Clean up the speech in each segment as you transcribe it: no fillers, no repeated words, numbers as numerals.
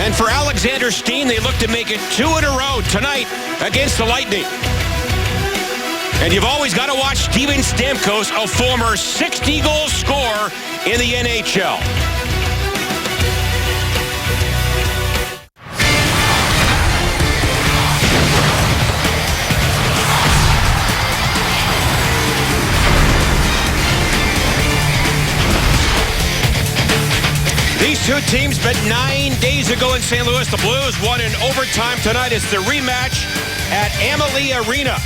And for Alexander Steen, they look to make it 2 in a row tonight against the Lightning. And you've always got to watch Steven Stamkos, a former 60-goal scorer in the NHL. These two teams met 9 days ago in St. Louis. The Blues won in overtime tonight. It's the rematch at Amalie Arena.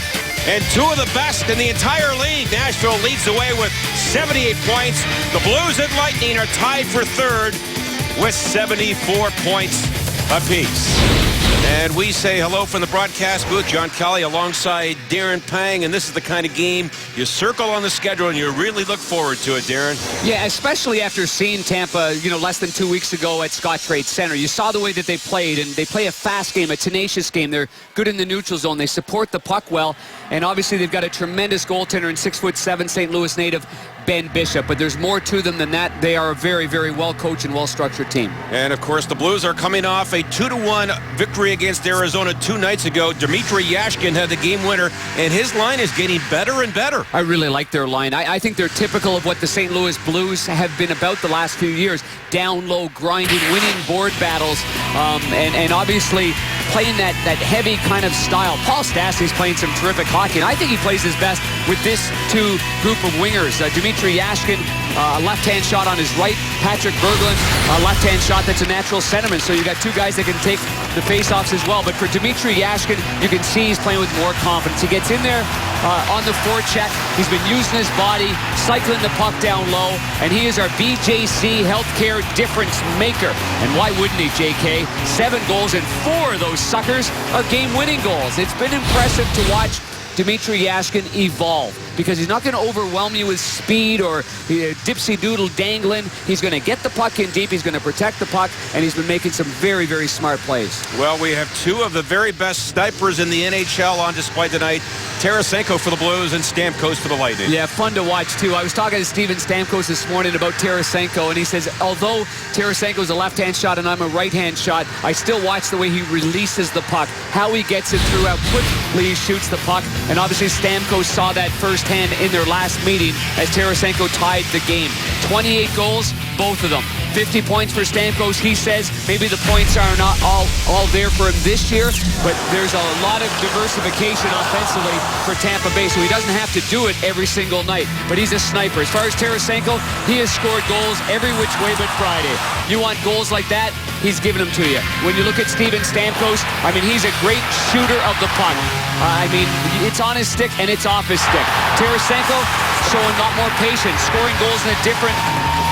And two of the best in the entire league. Nashville leads the way with 78 points. The Blues and Lightning are tied for third with 74 points apiece. And we say hello from the broadcast booth. John Kelly alongside Darren Pang. And this is the kind of game you circle on the schedule and you really look forward to it, Darren. Yeah, especially after seeing Tampa, less than 2 weeks ago at Scottrade Center. You saw the way that they played, and they play a fast game, a tenacious game. They're good in the neutral zone. They support the puck well. And obviously they've got a tremendous goaltender in 6'7" St. Louis native Ben Bishop. But there's more to them than that. They are a very, very well-coached and well-structured team. And, of course, the Blues are coming off a 2-1 victory against Arizona 2 nights ago. Dmitry Yashkin had the game winner, and his line is getting better and better. I really like their line. I think they're typical of what the St. Louis Blues have been about the last few years. Down low, grinding, winning board battles, and obviously playing that heavy kind of style. Paul Stastny's playing some terrific hockey, and I think he plays his best with this two group of wingers. Dmitry Yashkin, a left-hand shot on his right. Patrick Berglund, a left-hand shot that's a natural centerman. So you got two guys that can take the face-offs as well. But for Dmitry Yashkin, you can see he's playing with more confidence. He gets in there on the forecheck. He's been using his body, cycling the puck down low, and he is our BJC Healthcare difference maker. And why wouldn't he, JK? 7 goals, and 4 of those suckers are game-winning goals. It's been impressive to watch Dmitry Yashkin evolve, because he's not going to overwhelm you with speed or dipsy-doodle dangling. He's going to get the puck in deep. He's going to protect the puck, and he's been making some very, very smart plays. Well, we have two of the very best snipers in the NHL on display tonight. Tarasenko for the Blues and Stamkos for the Lightning. Yeah, fun to watch, too. I was talking to Steven Stamkos this morning about Tarasenko, and he says, although Tarasenko's a left-hand shot and I'm a right-hand shot, I still watch the way he releases the puck, how he gets it through, how quickly he shoots the puck. And obviously Stamkos saw that firsthand in their last meeting as Tarasenko tied the game. 28 goals, both of them. 50 points for Stamkos. He says maybe the points are not all there for him this year, but there's a lot of diversification offensively for Tampa Bay, so he doesn't have to do it every single night. But he's a sniper. As far as Tarasenko, he has scored goals every which way but Friday. You want goals like that? He's giving them to you. When you look at Steven Stamkos, I mean, he's a great shooter of the puck. I mean, it's on his stick and it's off his stick. Tarasenko showing a lot more patience, scoring goals in a different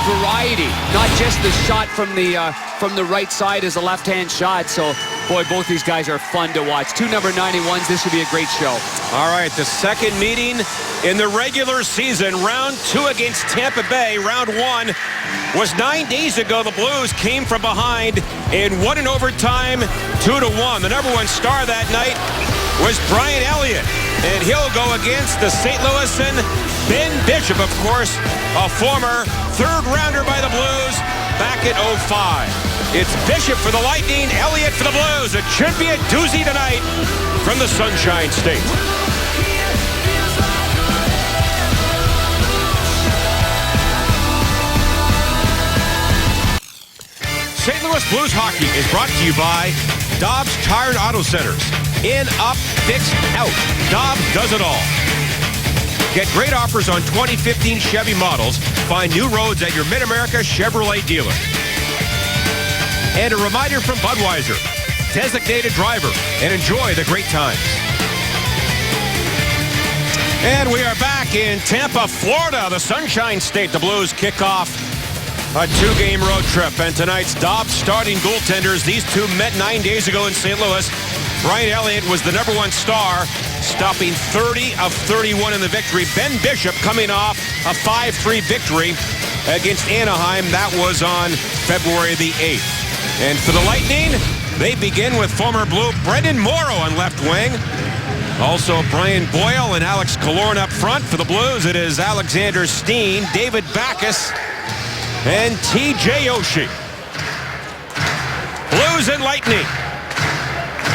variety, not just the shot from the right side as a left-hand shot. So, boy, both these guys are fun to watch. Two number 91s. This should be a great show. All right, the second meeting in the regular season, round 2 against Tampa Bay. Round 1 was 9 days ago. The Blues came from behind and won in overtime 2-1. The number 1 star that night was Brian Elliott, and he'll go against the St. Louisan Ben Bishop, of course, a former third-rounder by the Blues back in 05. It's Bishop for the Lightning, Elliott for the Blues. It should be a doozy tonight from the Sunshine State. St. Louis Blues hockey is brought to you by Dobbs Tire and Auto Centers. In, up, fixed, out. Dobbs does it all. Get great offers on 2015 Chevy models. Find new roads at your Mid-America Chevrolet dealer. And a reminder from Budweiser. Designated driver and enjoy the great times. And we are back in Tampa, Florida, the Sunshine State. The Blues kick off a 2-game road trip. And tonight's Dobbs starting goaltenders. These two met 9 days ago in St. Louis. Brian Elliott was the number 1 star, stopping 30 of 31 in the victory. Ben Bishop coming off a 5-3 victory against Anaheim. That was on February the 8th. And for the Lightning, they begin with former Blue Brendan Morrow on left wing. Also Brian Boyle and Alex Killorn up front. For the Blues, it is Alexander Steen, David Backes, and TJ Oshie. Blues Blues and Lightning.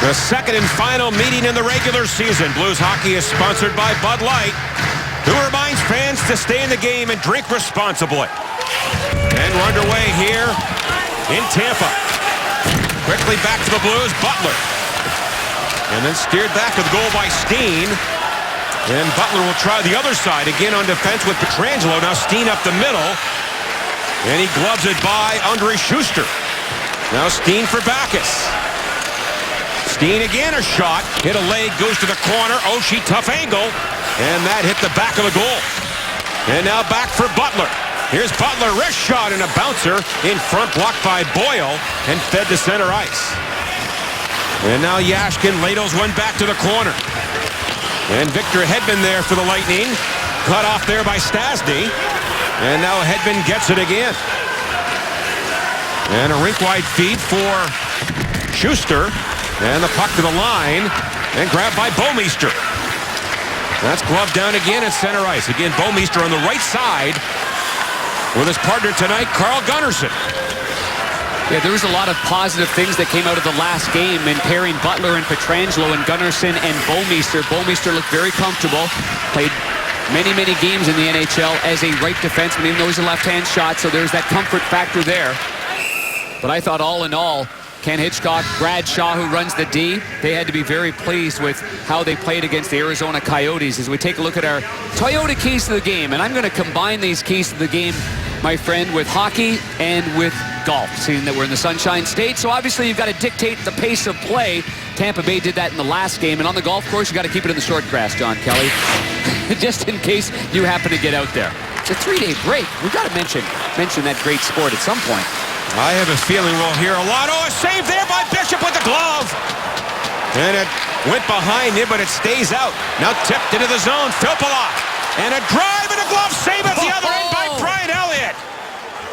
The second and final meeting in the regular season. Blues hockey is sponsored by Bud Light, who reminds fans to stay in the game and drink responsibly. And we're underway here in Tampa. Quickly back to the Blues, Butler. And then steered back to the goal by Steen. And Butler will try the other side again on defense with Pietrangelo. Now Steen up the middle. And he gloves it by Andre Schuster. Now Steen for Backes. Steen again, a shot. Hit a leg, goes to the corner. Oshie, tough angle. And that hit the back of the goal. And now back for Butler. Here's Butler, wrist shot and a bouncer in front, blocked by Boyle and fed to center ice. And now Yashkin ladles one back to the corner. And Victor Hedman there for the Lightning. Cut off there by Stastny. And now Hedman gets it again. And a rink-wide feed for Schuster. And the puck to the line. And grabbed by Bouwmeester. That's gloved down again at center ice. Again, Bouwmeester on the right side with his partner tonight, Carl Gunnarsson. Yeah, there was a lot of positive things that came out of the last game in pairing Butler and Pietrangelo and Gunnarsson and Bouwmeester. Bouwmeester looked very comfortable. Played many, many games in the NHL as a right defenseman, even though he's a left-hand shot, so there's that comfort factor there. But I thought all in all, Ken Hitchcock, Brad Shaw, who runs the D, they had to be very pleased with how they played against the Arizona Coyotes. As we take a look at our Toyota keys to the game, and I'm going to combine these keys to the game, my friend, with hockey and with golf, seeing that we're in the Sunshine State. So obviously you've got to dictate the pace of play. Tampa Bay did that in the last game. And on the golf course, you got to keep it in the short grass, John Kelly, just in case you happen to get out there. It's a 3-day break. We've got to mention that great sport at some point. I have a feeling we'll hear a lot. Oh, a save there by Bishop with the glove. And it went behind him, but it stays out. Now tipped into the zone. Filppula. And a drive and a glove save at the other end by Brian Elliott.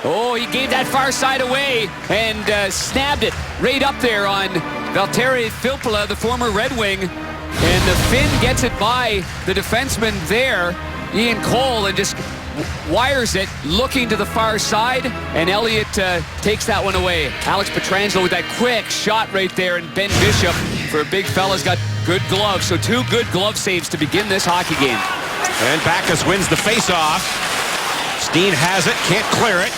Oh, he gave that far side away and snapped it right up there on Valtteri Filppula, the former Red Wing. And the Finn gets it by the defenseman there, Ian Cole, and just wires it, looking to the far side, and Elliott takes that one away. Alex Pietrangelo with that quick shot right there, and Ben Bishop, for a big fella's got good gloves, so two good glove saves to begin this hockey game. And Backes wins the face-off. Steen has it, can't clear it.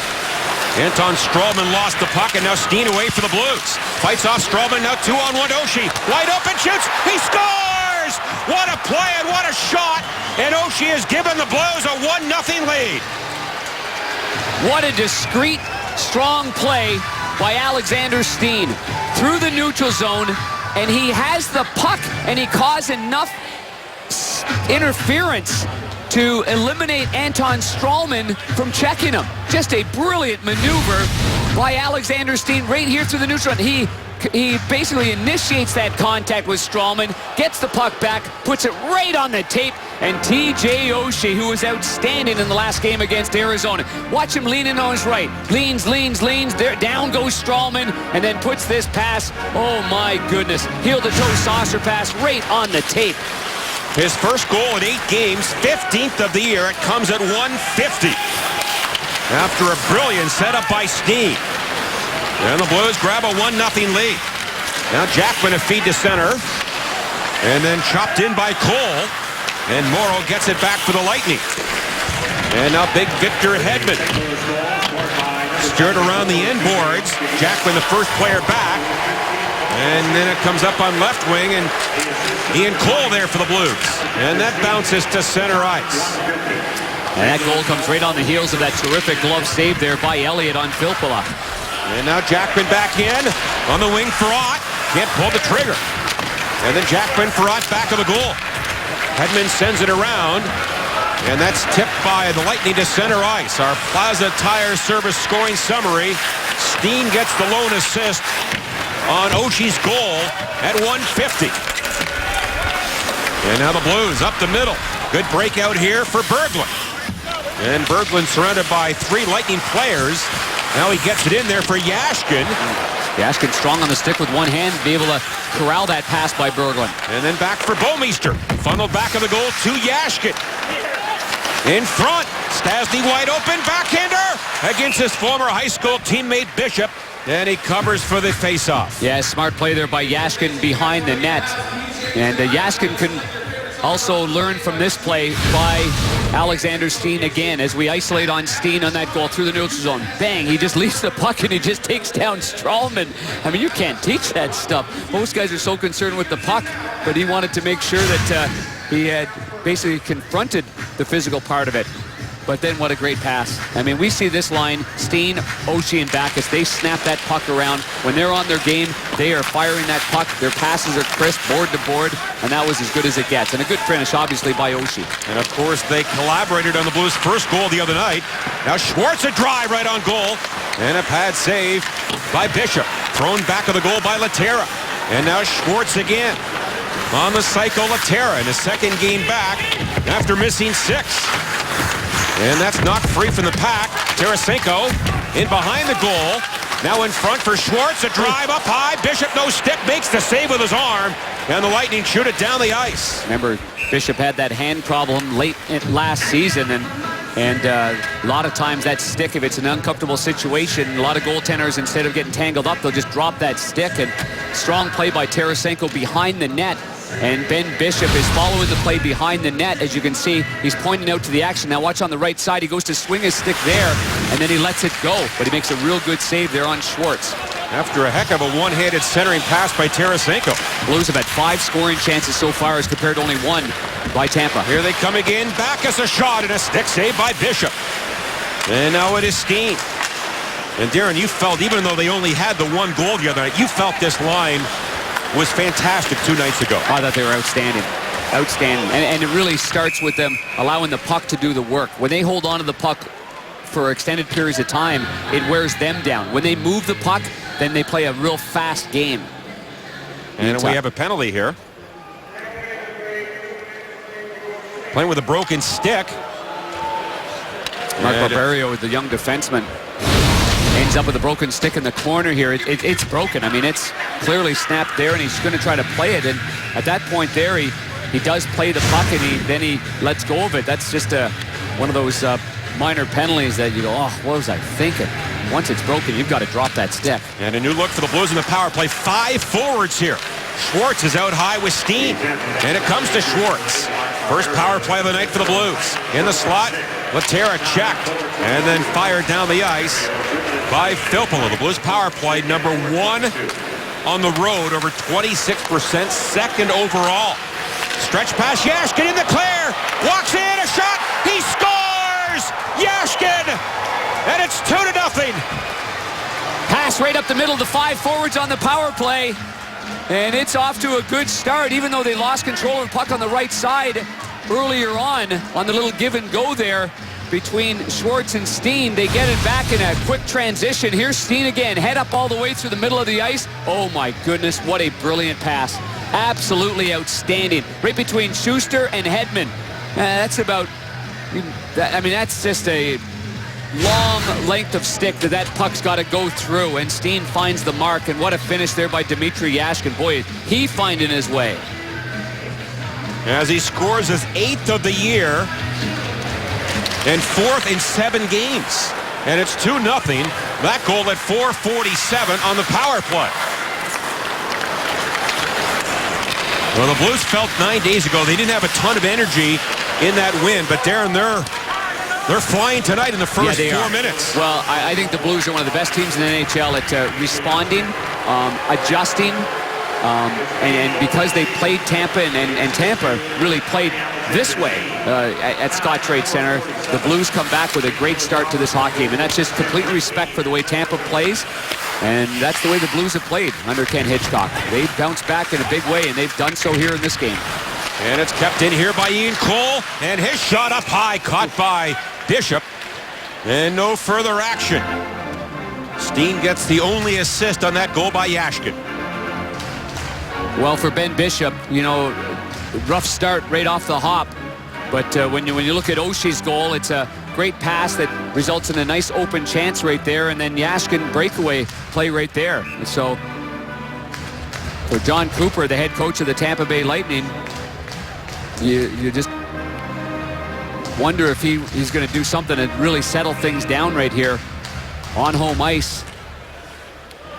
Anton Stralman lost the puck, and now Steen away for the Blues. Fights off Stralman, now 2-on-1 Oshie. Wide open, shoots, he scores! What a play and what a shot! And Oshie has given the Blues a 1-0 lead. What a discreet, strong play by Alexander Steen through the neutral zone, and he has the puck, and he caused enough interference to eliminate Anton Stralman from checking him. Just a brilliant maneuver by Alexander Steen right here through the neutral zone. He basically initiates that contact with Stralman, gets the puck back, puts it right on the tape, and T.J. Oshie, who was outstanding in the last game against Arizona. Watch him leaning on his right. Leans. There, down goes Stralman, and then puts this pass. Oh, my goodness. Heel-to-toe saucer pass right on the tape. His first goal in 8 games, 15th of the year. It comes at 150. After a brilliant setup by Steen. And the Blues grab a 1-0 lead. Now Jackman a feed to center. And then chopped in by Cole. And Morrow gets it back for the Lightning. And now big Victor Hedman. Stirred around the end boards. Jackman the first player back. And then it comes up on left wing, and Ian Cole there for the Blues. And that bounces to center ice. And that goal comes right on the heels of that terrific glove save there by Elliott on Filppula. And now Jackman back in. On the wing, Farrat. Can't pull the trigger. And then Jackman, Farrat back of the goal. Hedman sends it around. And that's tipped by the Lightning to center ice. Our Plaza Tire Service scoring summary. Steen gets the lone assist on Oshie's goal at 150. And now the Blues up the middle. Good breakout here for Berglund. And Berglund surrounded by 3 Lightning players. Now he gets it in there for Yashkin. Yashkin strong on the stick with one hand to be able to corral that pass by Berglund. And then back for Bouwmeester. Funneled back of the goal to Yashkin. In front, Stastny wide open, backhander against his former high school teammate Bishop. And he covers for the face-off. Yeah, smart play there by Yashkin behind the net. And Yashkin can also learn from this play by Alexander Steen again as we isolate on Steen on that goal through the neutral zone. Bang, he just leaves the puck and he just takes down Stralman. I mean, you can't teach that stuff. Most guys are so concerned with the puck, but he wanted to make sure that he had basically confronted the physical part of it. But then what a great pass. I mean, we see this line, Steen, Oshie, and Backes, they snap that puck around. When they're on their game, they are firing that puck. Their passes are crisp, board to board, and that was as good as it gets. And a good finish, obviously, by Oshie. And, of course, they collaborated on the Blues' first goal the other night. Now Schwartz a drive right on goal. And a pad save by Bishop. Thrown back of the goal by Laterra. And now Schwartz again. On the cycle, Laterra in his second game back after missing 6. And that's knocked free from the pack. Tarasenko in behind the goal. Now in front for Schwartz. A drive up high. Bishop, no stick, makes the save with his arm. And the Lightning shoot it down the ice. Remember, Bishop had that hand problem late last season. And a lot of times that stick, if it's an uncomfortable situation, a lot of goaltenders, instead of getting tangled up, they'll just drop that stick. And strong play by Tarasenko behind the net. And Ben Bishop is following the play behind the net. As you can see, he's pointing out to the action. Now watch on the right side. He goes to swing his stick there, and then he lets it go. But he makes a real good save there on Schwartz. After a heck of a one-handed centering pass by Tarasenko. Blues have had 5 scoring chances so far as compared to only 1 by Tampa. Here they come again. Back as a shot and a stick save by Bishop. And now it is Steen. And Darren, you felt, even though they only had the 1 goal the other night, you felt this line was fantastic 2 nights ago. I thought they were outstanding. Outstanding. And it really starts with them allowing the puck to do the work. When they hold on to the puck for extended periods of time, it wears them down. When they move the puck, then they play a real fast game. And we have a penalty here. Playing with a broken stick. Mark Barberio, the young defenseman, ends up with a broken stick in the corner here. It's broken. I mean, it's clearly snapped there, and he's going to try to play it. And at that point there, he does play the puck, and then he lets go of it. That's just one of those minor penalties that you go, oh, what was I thinking? Once it's broken, you've got to drop that stick. And a new look for the Blues in the power play. 5 forwards here. Schwartz is out high with Steen. And it comes to Schwartz. First power play of the night for the Blues. In the slot, Laterra checked and then fired down the ice by Filppula. The Blues power play number 1 on the road, over 26%, second overall. Stretch pass, Yashkin in the clear. Walks in, a shot. He scores! Yashkin! And it's 2-0. Pass right up the middle, the 5 forwards on the power play. And it's off to a good start, even though they lost control of the puck on the right side earlier on the little give and go there between Schwartz and Steen. They get it back in a quick transition. Here's Steen again, head up all the way through the middle of the ice. Oh my goodness, what a brilliant pass. Absolutely outstanding. Right between Schuster and Hedman. That's about, I mean, that's just a long length of stick that puck's got to go through, and Steen finds the mark. And what a finish there by Dmitry Yashkin. Boy, he finding his way. As he scores his 8th of the year and 4th in 7 games. And it's 2-0. That goal at 4:47 on the power play. Well, the Blues felt 9 days ago they didn't have a ton of energy in that win, but Darren, they're flying tonight in the first 4 minutes. Well, I think the Blues are one of the best teams in the NHL at responding, adjusting, and because they played Tampa, and Tampa really played this way at Scott Trade Center, the Blues come back with a great start to this hockey game, and that's just complete respect for the way Tampa plays, and that's the way the Blues have played under Ken Hitchcock. They bounced back in a big way, and they've done so here in this game. And it's kept in here by Ian Cole, and his shot up high, caught by Bishop, and no further action. Steen gets the only assist on that goal by Yashkin. Well, for Ben Bishop, you know, rough start right off the hop, but when you look at Oshie's goal, it's a great pass that results in a nice open chance right there, and then Yashkin breakaway play right there. And so for John Cooper, the head coach of the Tampa Bay Lightning, you just wonder if he's going to do something to really settle things down right here on home ice.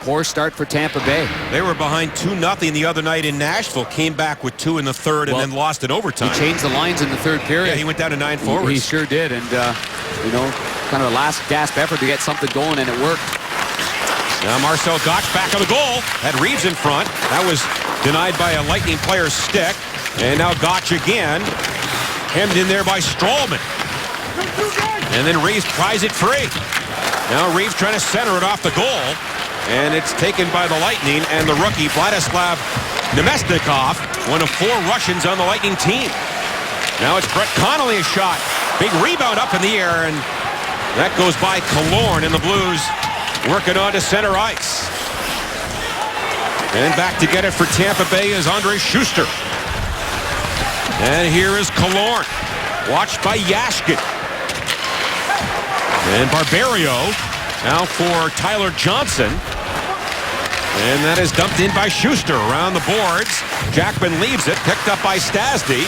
Poor start for Tampa Bay. They were behind 2-0 the other night in Nashville, came back with 2 in the third, and then lost in overtime. He changed the lines in the third period. Yeah, he went down to 9 forwards. He sure did, and, you know, kind of a last gasp effort to get something going, and it worked. Now Marcel Gottsch back on the goal. Had Reeves in front. That was denied by a Lightning player's stick. And now Gottsch again. Hemmed in there by Stralman. And then Reeves pries it free. Now Reeves trying to center it off the goal. And it's taken by the Lightning and the rookie Vladislav Nemesnikov, one of 4 Russians on the Lightning team. Now it's Brett Connolly's shot. Big rebound up in the air, and that goes by Killorn, and the Blues working on to center ice. And back to get it for Tampa Bay is Andre Schuster. And here is Killorn, watched by Yashkin. And Barberio now for Tyler Johnson. And that is dumped in by Schuster around the boards. Jackman leaves it, picked up by Stastny.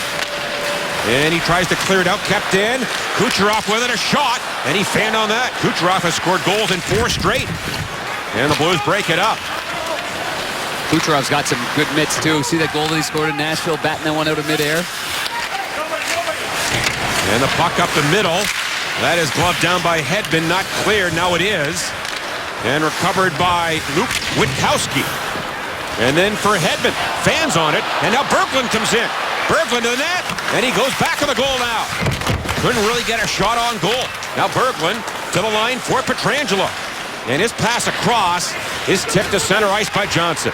And he tries to clear it out, kept in. Kucherov with it, a shot, and he fanned on that. Kucherov has scored goals in 4 straight. And the Blues break it up. Kucherov's got some good mitts, too. See that goal that he scored in Nashville, batting that one out of midair? And the puck up the middle. That is gloved down by Hedman, not cleared. Now it is. And recovered by Luke Witkowski. And then for Hedman, fans on it, and now Berglund comes in. Berglund to the net, and he goes back to the goal now. Couldn't really get a shot on goal. Now Berglund to the line for Pietrangelo. And his pass across is tipped to center ice by Johnson.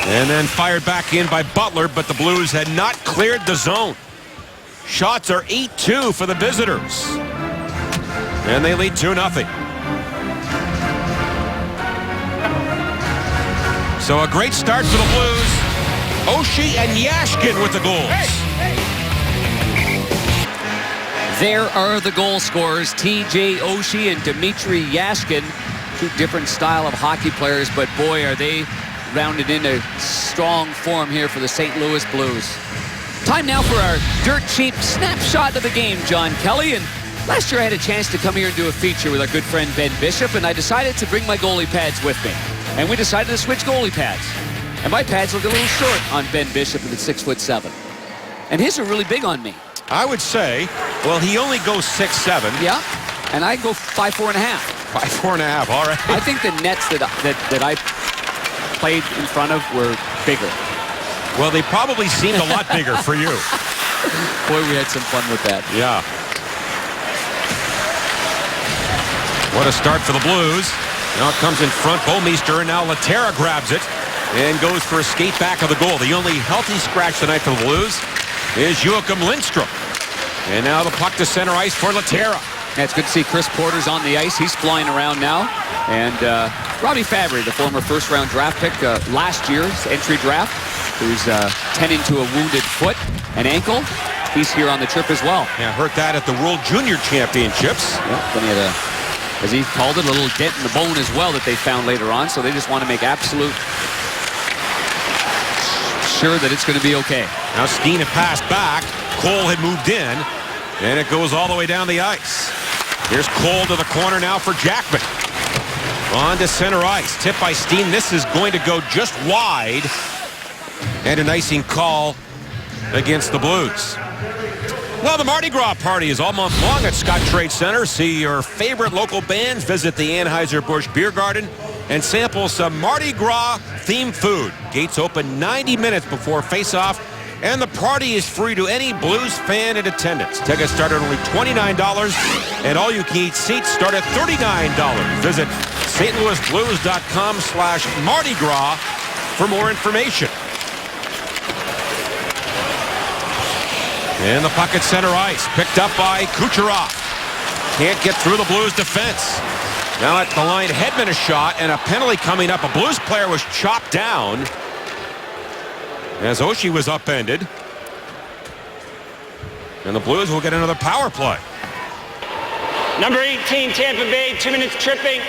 And then fired back in by Butler, but the Blues had not cleared the zone. Shots are 8-2 for the visitors. And they lead 2-0. So a great start for the Blues. Oshie and Yashkin with the goals. There are the goal scorers, T.J. Oshie and Dmitry Yashkin. 2 different style of hockey players, but boy, are they rounded into strong form here for the St. Louis Blues. Time now for our dirt cheap snapshot of the game, John Kelly. And last year I had a chance to come here and do a feature with our good friend Ben Bishop, and I decided to bring my goalie pads with me. And we decided to switch goalie pads. And my pads look a little short on Ben Bishop at 6'7". And his are really big on me. I would say, well, he only goes 6'7". Yeah, and I go 5'4.5". 5'4.5", all right. I think the nets that I played in front of were bigger. Well, they probably seemed a lot bigger for you. Boy, we had some fun with that. Yeah. What a start for the Blues. Now it comes in front, Bouwmeester, and now Laterra grabs it and goes for a skate back of the goal. The only healthy scratch tonight for the Blues is Joachim Lindstrom. And now the puck to center ice for Laterra. Yeah, it's good to see Chris Porter's on the ice. He's flying around now. And Robbie Fabry, the former first-round draft pick last year's entry draft, who's tending to a wounded foot and ankle. He's here on the trip as well. Yeah, heard that at the World Junior Championships. Yeah, then he had a, as he called it, a little dent in the bone as well that they found later on. So they just want to make absolute sure that it's going to be okay. Now Steen had passed back. Cole had moved in. And it goes all the way down the ice. Here's Cole to the corner now for Jackman. On to center ice. Tip by Steen. This is going to go just wide. And an icing call against the Blues. Well, the Mardi Gras party is all month long at Scott Trade Center. See your favorite local bands, visit the Anheuser-Busch Beer Garden, and sample some Mardi Gras themed food. Gates open 90 minutes before face-off, and the party is free to any Blues fan in attendance. Tickets start at only $29, and all-you-can-eat seats start at $39. Visit stlouisblues.com/Mardi Gras for more information. And the puck at center ice, picked up by Kucherov. Can't get through the Blues defense. Now at the line, Hedman a shot, and a penalty coming up. A Blues player was chopped down as Oshie was upended. And the Blues will get another power play. Number 18, Tampa Bay, 2 minutes tripping.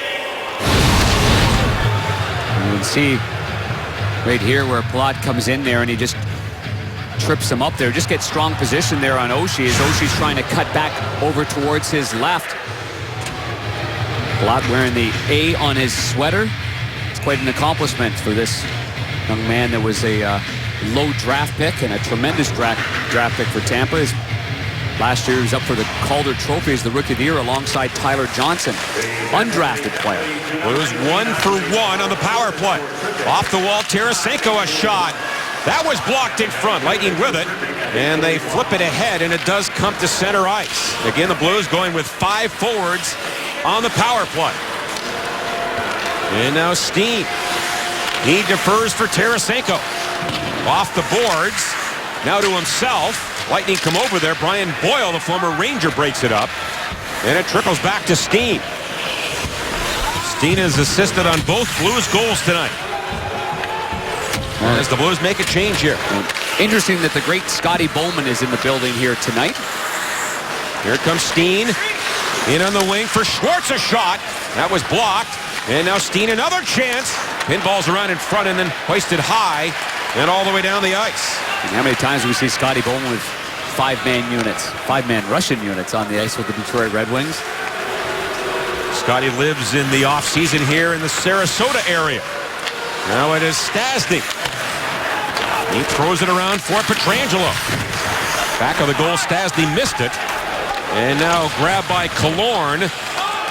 You can see right here where Palat comes in there and he just trips him up there. Just get strong position there on Oshie as Oshie's trying to cut back over towards his left. Palat wearing the A on his sweater. It's quite an accomplishment for this young man that was a low draft pick and a tremendous draft pick for Tampa. Last year he was up for the Calder Trophy as the Rookie of the Year alongside Tyler Johnson, undrafted player. Blues 1 for 1 on the power play. Off the wall, Tarasenko a shot. That was blocked in front. Lightning with it. And they flip it ahead, and it does come to center ice. Again, the Blues going with 5 forwards on the power play. And now Steen. He defers for Tarasenko. Off the boards. Now to himself. Lightning come over there. Brian Boyle, the former Ranger, breaks it up. And it trickles back to Steen. Steen has assisted on both Blues goals tonight. As the Blues make a change here. Interesting that the great Scotty Bowman is in the building here tonight. Here comes Steen. In on the wing for Schwartz, a shot. That was blocked. And now Steen, another chance. Pinballs around in front and then hoisted high and all the way down the ice. And how many times do we see Scotty Bowman with 5-man units, 5-man Russian units on the ice with the Detroit Red Wings? Scotty lives in the offseason here in the Sarasota area. Now it is Stastny. He throws it around for Pietrangelo. Back of the goal, Stastny missed it. And now grabbed by Killorn.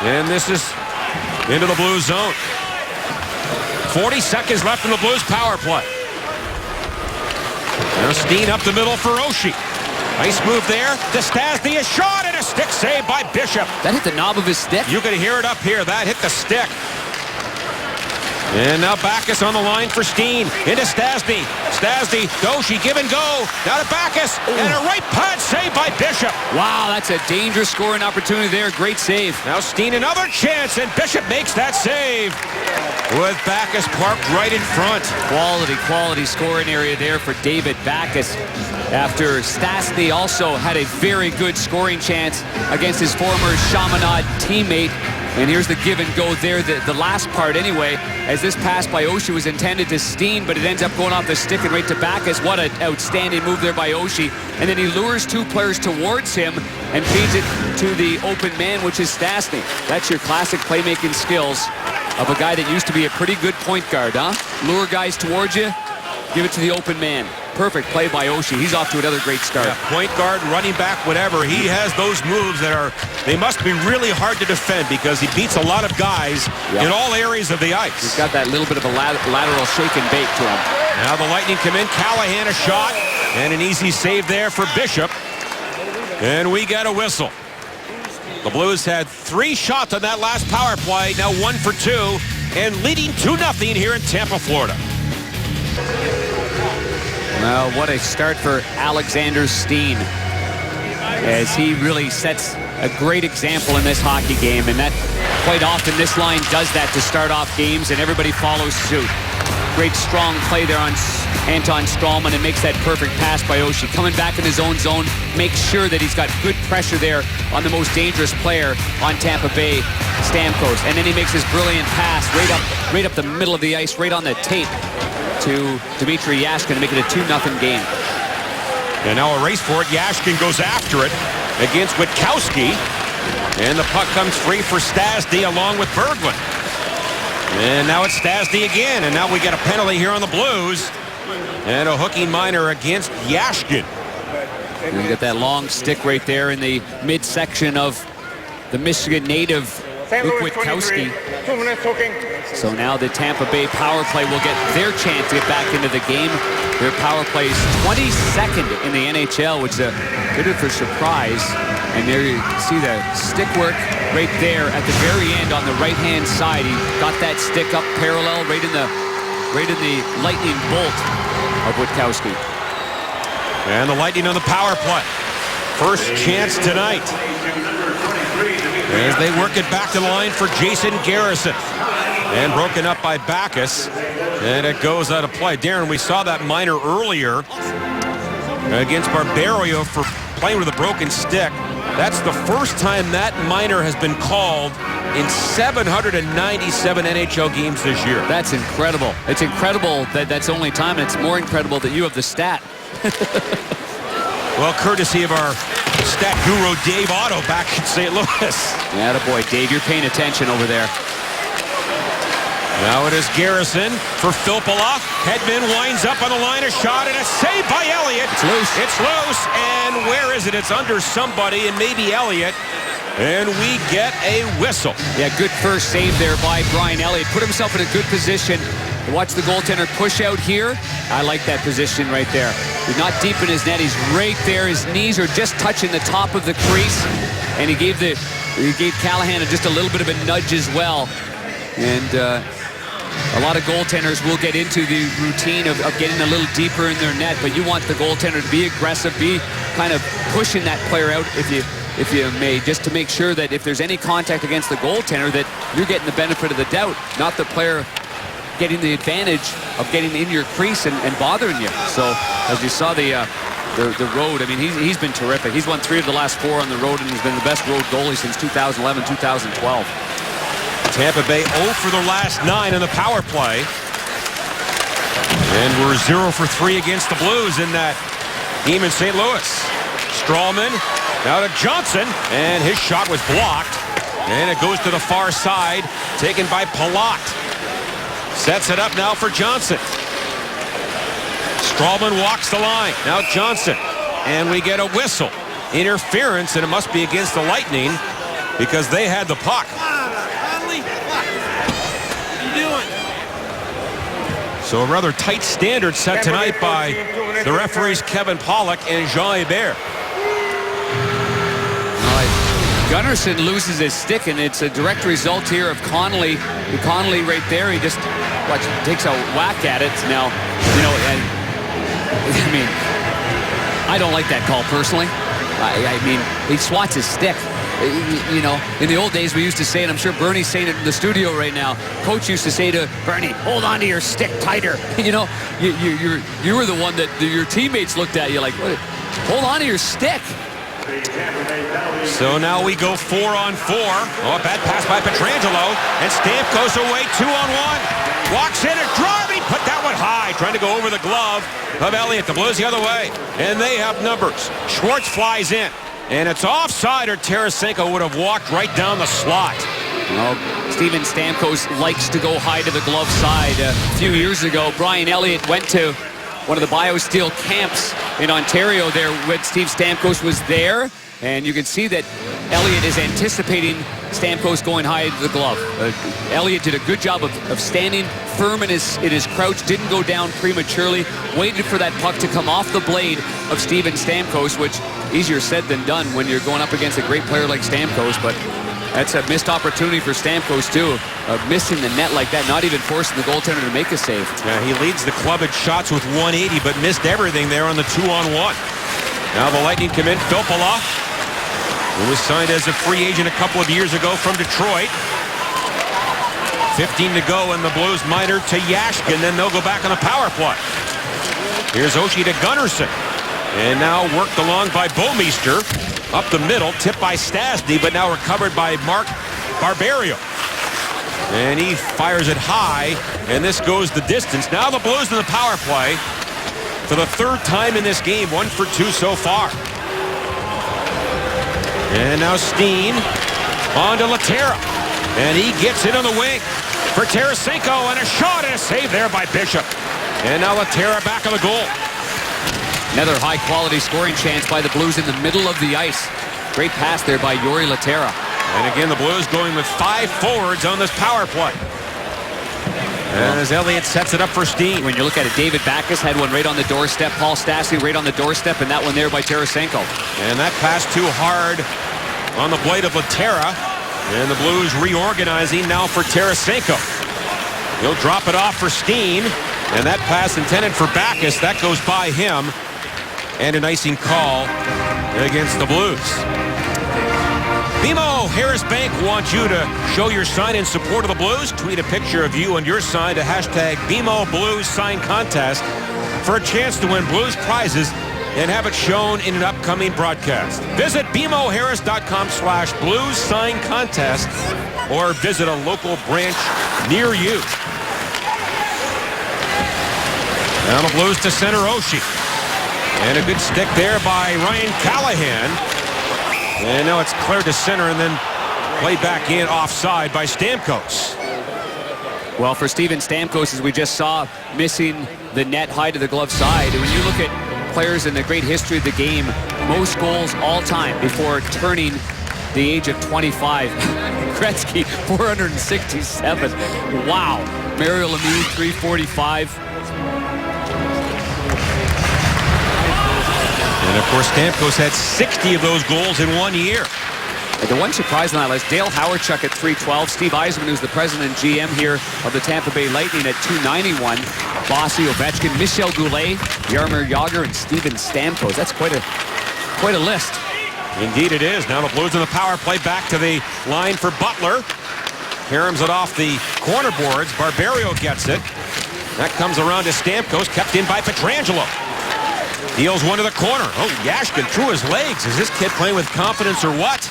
And this is into the Blues zone. 40 seconds left in the Blues power play. Now Steen up the middle for Oshie. Nice move there to Stastny. A shot and a stick save by Bishop. That hit the knob of his stick. You can hear it up here. That hit the stick. And now Backes on the line for Steen. Into Stastny. Stastny, Oshie, give and go. Now to Backes. And a right pad save by Bishop. Wow, that's a dangerous scoring opportunity there. Great save. Now Steen, another chance, and Bishop makes that save. With Backes parked right in front. Quality scoring area there for David Backes. After Stastny also had a very good scoring chance against his former Chaminade teammate. And here's the give and go there, the last part anyway, as this pass by Oshie was intended to Steen, but it ends up going off the stick and right to Backes. What an outstanding move there by Oshie. And then he lures 2 players towards him and feeds it to the open man, which is Stastny. That's your classic playmaking skills of a guy that used to be a pretty good point guard, huh? Lure guys towards you, give it to the open man. Perfect play by Oshie. He's off to another great start. Yeah, point guard, running back, whatever. He has those moves that they must be really hard to defend because he beats a lot of guys in all areas of the ice. He's got that little bit of a lateral shake and bake to him. Now the Lightning come in. Callahan a shot and an easy save there for Bishop. And we got a whistle. The Blues had 3 shots on that last power play. Now 1 for 2 and leading 2-0 here in Tampa, Florida. Well, what a start for Alexander Steen, as he really sets a great example in this hockey game, and that quite often this line does that to start off games, and everybody follows suit. Great strong play there on Anton Strawman, and makes that perfect pass by Oshie. Coming back in his own zone, makes sure that he's got good pressure there on the most dangerous player on Tampa Bay, Stamkos, and then he makes his brilliant pass right up the middle of the ice, right on the tape, to Dmitry Yashkin to make it a 2-0 game. And now a race for it. Yashkin goes after it against Witkowski. And the puck comes free for Stastny along with Berglund. And now it's Stastny again. And now we get a penalty here on the Blues. And a hooking minor against Yashkin. And you got that long stick right there in the midsection of the Michigan native Witkowski. 2 minutes hooking. So now the Tampa Bay power play will get their chance to get back into the game. Their power play is 22nd in the NHL, which is a bit of a surprise. And there you see the stick work right there at the very end on the right-hand side. He got that stick up parallel right in the lightning bolt of Witkowski. And the Lightning on the power play. First chance tonight. As they work it back to the line for Jason Garrison. And broken up by Backes. And it goes out of play. Darren, we saw that minor earlier against Barberio for playing with a broken stick. That's the first time that minor has been called in 797 NHL games this year. That's incredible. It's incredible that that's the only time, and it's more incredible that you have the stat. Well, courtesy of our stat guru Dave Otto back in St. Louis. Attaboy, Dave, you're paying attention over there. Now it is Garrison for Filppula. Hedman winds up on the line of shot, and a save by Elliott. It's loose. It's loose, and where is it? It's under somebody, and maybe Elliott. And we get a whistle. Yeah, good first save there by Brian Elliott. Put himself in a good position. Watch the goaltender push out here. I like that position right there. He's not deep in his net. He's right there. His knees are just touching the top of the crease. And he gave Callahan just a little bit of a nudge as well. And a lot of goaltenders will get into the routine of getting a little deeper in their net, but you want the goaltender to be aggressive, be kind of pushing that player out if you may, just to make sure that if there's any contact against the goaltender that you're getting the benefit of the doubt, not the player getting the advantage of getting in your crease and bothering you. So as you saw the road, I mean, he's been terrific. He's won 3 of the last 4 on the road, and he's been the best road goalie since 2011, 2012. Tampa Bay 0 for the last 9 in the power play. And we're 0 for 3 against the Blues in that game in St. Louis. Strawman now to Johnson, and his shot was blocked. And it goes to the far side, taken by Palat. Sets it up now for Johnson. Strawman walks the line. Now Johnson. And we get a whistle. Interference, and it must be against the Lightning because they had the puck. So a rather tight standard set tonight by the referees Kevin Pollock and Jean Hebert. Gunnarsson loses his stick, and it's a direct result here of Connolly. Connolly right there, he just takes a whack at it. Now, you know, I mean, I don't like that call personally. I mean, he swats his stick. You know, in the old days we used to say, and I'm sure Bernie's saying it in the studio right now, Coach used to say to Bernie, hold on to your stick tighter. You know, you were the one that your teammates looked at you like, what? Hold on to your stick. So now we go 4-on-4. Oh, a bad pass by Pietrangelo, and Stamkos away 2-on-1. Walks in and driving, put that one high, trying to go over the glove of Elliott. The Blues the other way, and they have numbers. Schwartz flies in. And it's offside, or Tarasenko would have walked right down the slot. Well, Steven Stamkos likes to go high to the glove side. A few years ago, Brian Elliott went to one of the BioSteel camps in Ontario there when Steve Stamkos was there. And you can see that Elliott is anticipating Stamkos going high to the glove. Elliott did a good job of standing firm in his crouch, didn't go down prematurely, waited for that puck to come off the blade of Steven Stamkos, which easier said than done when you're going up against a great player like Stamkos, but that's a missed opportunity for Stamkos too, missing the net like that, not even forcing the goaltender to make a save. Yeah, he leads the club at shots with 180, but missed everything there on the 2-on-1. Now the Lightning come in. Filppula, who was signed as a free agent a couple of years ago from Detroit. 15 to go in the Blues minor to Yashkin, then they'll go back on the power play. Here's Oshie to Gunnarsson. And now worked along by Bouwmeester. Up the middle, tipped by Stastny, but now recovered by Mark Barberio. And he fires it high, and this goes the distance. Now the Blues in the power play for the 3rd time in this game, 1 for 2 so far. And now Steen on to Laterra. And he gets it on the wing for Tarasenko, and a shot and a save there by Bishop. And now Laterra back on the goal. Another high-quality scoring chance by the Blues in the middle of the ice. Great pass there by Jori Laterra. And again, the Blues going with 5 forwards on this power play. And as Elliott sets it up for Steen. When you look at it, David Backes had one right on the doorstep. Paul Stastny right on the doorstep, and that one there by Tarasenko. And that pass too hard on the blade of Laterra. And the Blues reorganizing now for Tarasenko. He'll drop it off for Steen. And that pass intended for Backes, that goes by him. And an icing call against the Blues. BMO Harris Bank wants you to show your sign in support of the Blues. Tweet a picture of you and your sign to hashtag BMO Blues Sign Contest for a chance to win Blues prizes and have it shown in an upcoming broadcast. Visit BMOHarris.com/Blues Sign Contest or visit a local branch near you. Now the Blues to center Oshie. And a good stick there by Ryan Callahan. And now it's cleared to center and then played back in offside by Stamkos. Well, for Steven Stamkos, as we just saw, missing the net high to the glove side. And when you look at players in the great history of the game, most goals all time before turning the age of 25. Gretzky, 467. Wow. Mario Lemieux, 345. And of course, Stamkos had 60 of those goals in 1 year. And the one surprise on that list, Dale Hawerchuk at 312. Steve Yzerman, who's the president and GM here of the Tampa Bay Lightning, at 291. Bossy, Ovechkin, Michel Goulet, Jaromir Jagr, and Steven Stamkos. That's quite a list. Indeed it is. Now the Blues in the power play back to the line for Butler. Caroms it off the corner boards. Barberio gets it. That comes around to Stamkos, kept in by Pietrangelo. Deals one to the corner. Oh, Yashkin through his legs. Is this kid playing with confidence or what?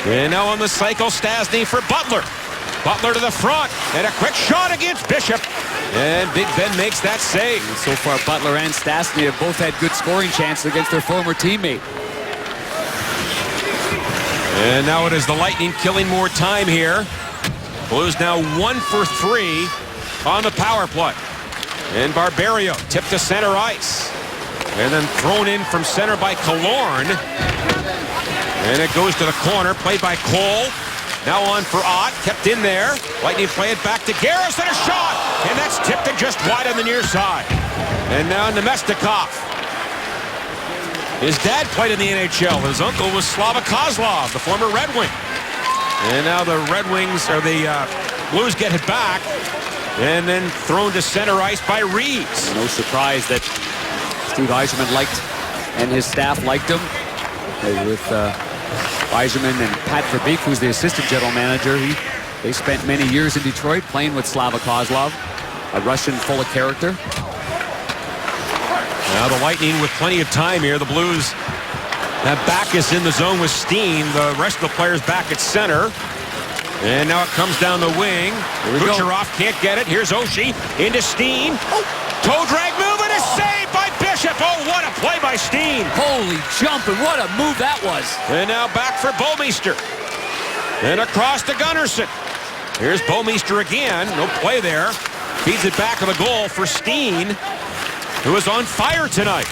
And now on the cycle, Stastny for Butler. Butler to the front, and a quick shot against Bishop. And Big Ben makes that save. And so far, Butler and Stastny have both had good scoring chances against their former teammate. And now it is the Lightning killing more time here. Blues now 1 for 3 on the power play. And Barberio tipped to center ice. And then thrown in from center by Killorn. And it goes to the corner, played by Cole. Now on for Ott, kept in there. Lightning play it back to Garris, and a shot! And that's tipped it just wide on the near side. And now Nemestikov. His dad played in the NHL. His uncle was Slava Kozlov, the former Red Wing. And now the Red Wings, or the Blues get it back. And then thrown to center ice by Reeves. No surprise that Steve Yzerman liked, and his staff liked him. With Yzerman and Pat Verbeek, who's the assistant general manager. They spent many years in Detroit playing with Slava Kozlov, a Russian full of character. Now the Lightning with plenty of time here. The Blues have Backes in the zone with Steen. The rest of the players back at center. And now it comes down the wing. Kucherov can't get it. Here's Oshie into Steen. Oh, toe drag move and a save by Bishop. Oh, what a play by Steen. Holy jump, and what a move that was. And now back for Bouwmeester. And across to Gunnarsson. Here's Bouwmeester again. No play there. Feeds it back of the goal for Steen, who is on fire tonight.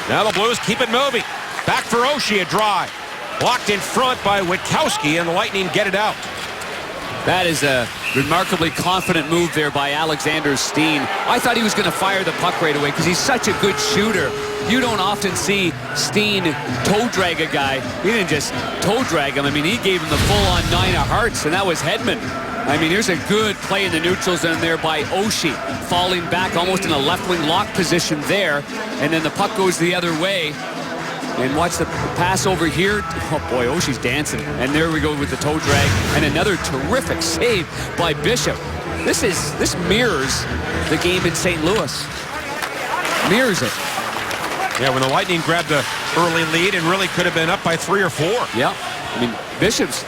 Now the Blues keep it moving. Back for Oshie, a drive. Blocked in front by Witkowski, and the Lightning get it out. That is a remarkably confident move there by Alexander Steen. I thought he was going to fire the puck right away because he's such a good shooter. You don't often see Steen toe drag a guy. He didn't just toe drag him. I mean, he gave him the full-on 9 of hearts, and that was Hedman. I mean, here's a good play in the neutral zone there by Oshie, falling back almost in a left-wing lock position there, and then the puck goes the other way. And watch the pass over here. Oh boy, Oshie's dancing. And there we go with the toe drag. And another terrific save by Bishop. This mirrors the game in St. Louis. Mirrors it. Yeah, when the Lightning grabbed the early lead and really could have been up by 3 or 4. Yeah, I mean, Bishop's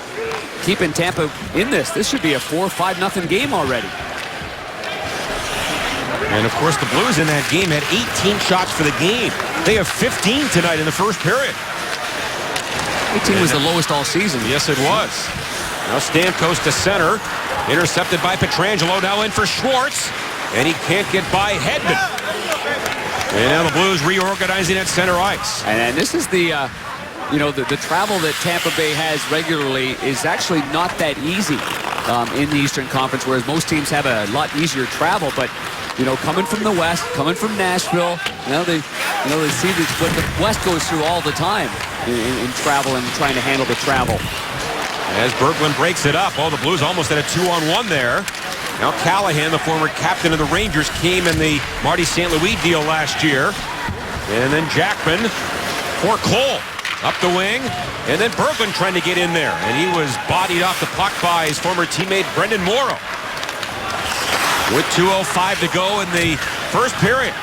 keeping Tampa in this. This should be a 4-5-0 game already. And of course, the Blues in that game had 18 shots for the game. They have 15 tonight in the first period. 18 was the lowest all season. Yes, it was. Now Stamkos to center. Intercepted by Pietrangelo. Now in for Schwartz. And he can't get by Hedman. And now the Blues reorganizing at center ice. And this is the travel that Tampa Bay has regularly is actually not that easy in the Eastern Conference, whereas most teams have a lot easier travel. But coming from the West, coming from Nashville, they see what the West goes through all the time in travel and trying to handle the travel. As Berglund breaks it up, the Blues almost had a 2-on-1 there. Now Callahan, the former captain of the Rangers, came in the Marty St. Louis deal last year. And then Jackman for Cole. Up the wing, and then Berglund trying to get in there. And he was bodied off the puck by his former teammate Brendan Morrow. With 2:05 to go in the first period.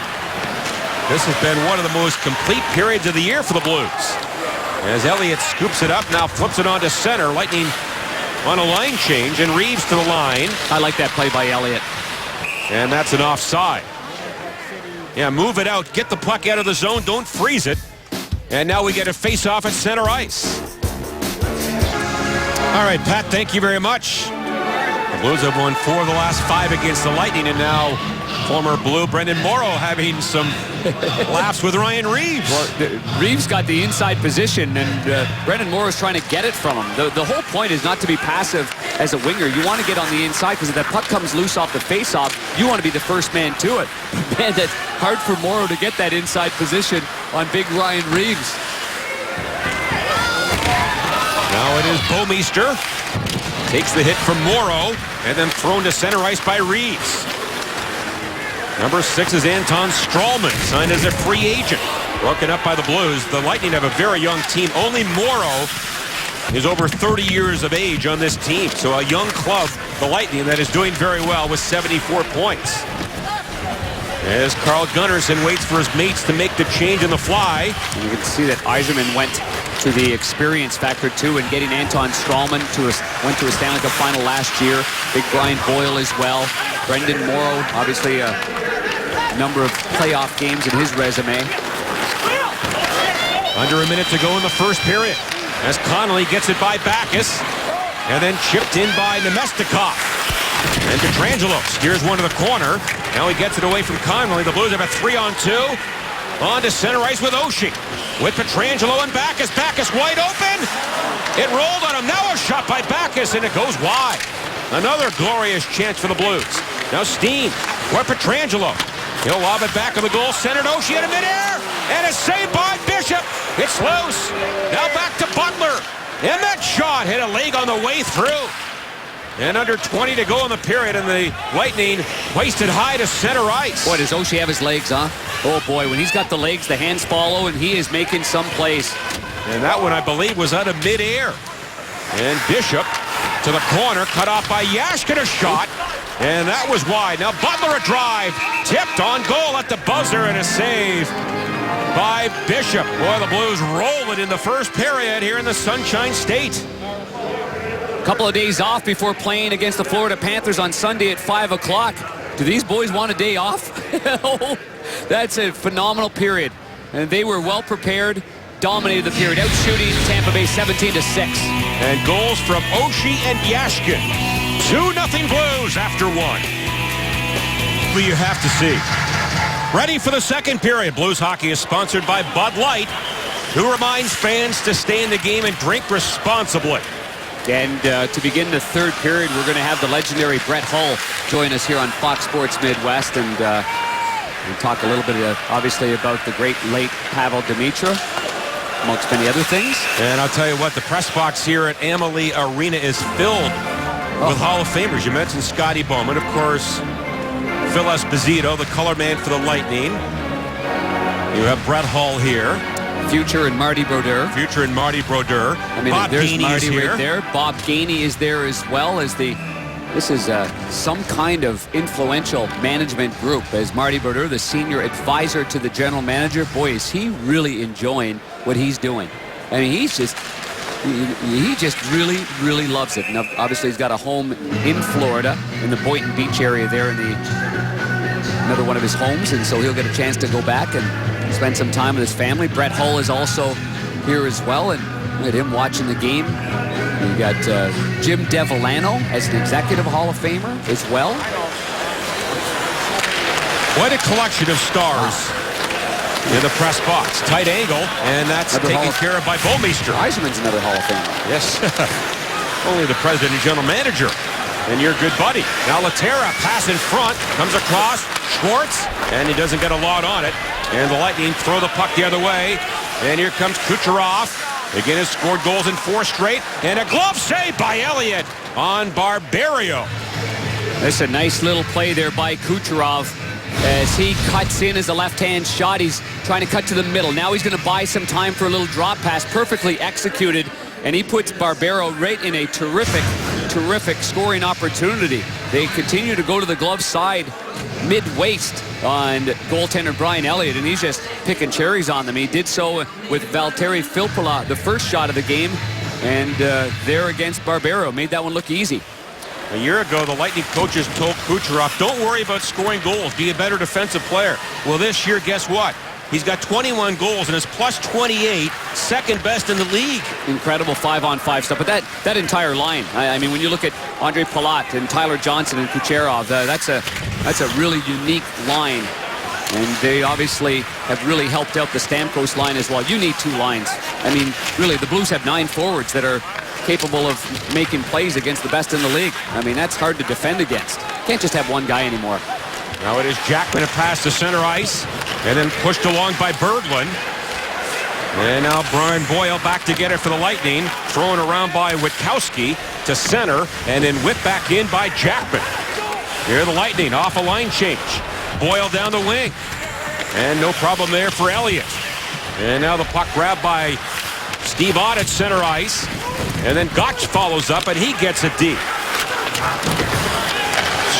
This has been one of the most complete periods of the year for the Blues. As Elliott scoops it up, now flips it onto center. Lightning on a line change, and Reeves to the line. I like that play by Elliott. And that's an offside. Yeah, move it out. Get the puck out of the zone. Don't freeze it. And now we get a face-off at center ice. All right, Pat, thank you very much. The Blues have won 4 of the last 5 against the Lightning, and now former Blue Brendan Morrow having some laughs with Ryan Reeves. Well, Reeves got the inside position, and Brendan Morrow's trying to get it from him. The whole point is not to be passive as a winger. You want to get on the inside, because if that puck comes loose off the face-off, you want to be the first man to it. Man, that's hard for Morrow to get that inside position on big Ryan Reeves. Now it is Bouwmeester. Takes the hit from Morrow, and then thrown to center ice by Reeves. Number 6 is Anton Strawman, signed as a free agent. Broken up by the Blues. The Lightning have a very young team. Only Morrow is over 30 years of age on this team. So a young club, the Lightning, that is doing very well with 74 points. As Carl Gunnarsson waits for his mates to make the change in the fly. And you can see that Yzerman went to the experience factor too, and getting Anton Strawman went to a Stanley Cup final last year. Big Brian Boyle as well. Brendan Morrow, obviously a number of playoff games in his resume. Under a minute to go in the first period, as Connolly gets it by Backes, and then chipped in by Nemestikov. And Pietrangelo steers one to the corner. Now he gets it away from Connolly. The Blues have a 3-on-2. On to center ice with Oshie. With Pietrangelo and Backes. Backes wide open. It rolled on him. Now a shot by Backes, and it goes wide. Another glorious chance for the Blues. Now Steen for Pietrangelo. He'll lob it back to the goal. Centered Oshie in midair. And a save by Bishop. It's loose. Now back to Butler. And that shot hit a leg on the way through. And under 20 to go in the period, and the Lightning wasted high to center ice. Boy, does Oshie have his legs, huh? Oh, boy, when he's got the legs, the hands follow, and he is making some plays. And that one, I believe, was out of midair. And Bishop to the corner, cut off by Yashkin, a shot. And that was wide. Now Butler a drive. Tipped on goal at the buzzer, and a save by Bishop. Boy, the Blues roll it in the first period here in the Sunshine State. Couple of days off before playing against the Florida Panthers on Sunday at 5 o'clock. Do these boys want a day off? Oh, that's a phenomenal period. And they were well prepared, dominated the period, out-shooting Tampa Bay 17-6. And goals from Oshie and Yashkin. 2-0 Blues after 1. What you have to see. Ready for the second period. Blues hockey is sponsored by Bud Light, who reminds fans to stay in the game and drink responsibly. And to begin the third period, we're going to have the legendary Brett Hull join us here on Fox Sports Midwest, and we'll talk a little bit, obviously, about the great late Pavel Demitra, amongst many other things. And I'll tell you what, the press box here at Amalie Arena is filled with Hall of Famers. You mentioned Scotty Bowman, of course, Phil Esposito, the color man for the Lightning. You have Brett Hull here. Future and Marty Brodeur. Future and Marty Brodeur. I mean, Bob there's Gainey Marty is here. right there. Bob Gainey is there as well as the... This is some kind of influential management group, as Marty Brodeur, the senior advisor to the general manager. Boy, is he really enjoying what he's doing. I mean, he just really, really loves it. Now, obviously, he's got a home in Florida, in the Boynton Beach area there, in another one of his homes, and so he'll get a chance to go back and spend some time with his family. Brett Hull is also here as well, and look at him watching the game. You got Jim Devellano as an executive Hall of Famer as well. What a collection of stars in the press box. Tight angle, and that's taken care of by Bouwmeester. Yzerman's another Hall of Famer. Yes. Only the president and general manager. And your good buddy. Now Laterra, pass in front, comes across, Schwartz, and he doesn't get a lot on it. And the Lightning throw the puck the other way. And here comes Kucherov. Again, has scored goals in 4 straight. And a glove save by Elliott on Barberio. That's a nice little play there by Kucherov as he cuts in as a left-hand shot. He's trying to cut to the middle. Now he's going to buy some time for a little drop pass. Perfectly executed. And he puts Barbero right in a terrific scoring opportunity. They continue to go to the glove side mid-waist on goaltender Brian Elliott, and he's just picking cherries on them. He did so with Valtteri Filppula, the first shot of the game, and there against Barbero. Made that one look easy. A year ago, the Lightning coaches told Kucherov, don't worry about scoring goals. Be a better defensive player. Well, this year, guess what? He's got 21 goals and is plus 28, second best in the league. Incredible 5-on-5 stuff. But that entire line, I mean, when you look at Andre Palat and Tyler Johnson and Kucherov, that's a really unique line. And they obviously have really helped out the Stamkos line as well. You need two lines. I mean, really, the Blues have 9 forwards that are capable of making plays against the best in the league. I mean, that's hard to defend against. Can't just have one guy anymore. Now it is Jackman, a pass to center ice, and then pushed along by Berglund. And now Brian Boyle back to get it for the Lightning, thrown around by Witkowski to center, and then whipped back in by Jackman. Here the Lightning off a line change. Boyle down the wing, and no problem there for Elliott. And now the puck grabbed by Steve Ott at center ice, and then Gotch follows up, and he gets it deep.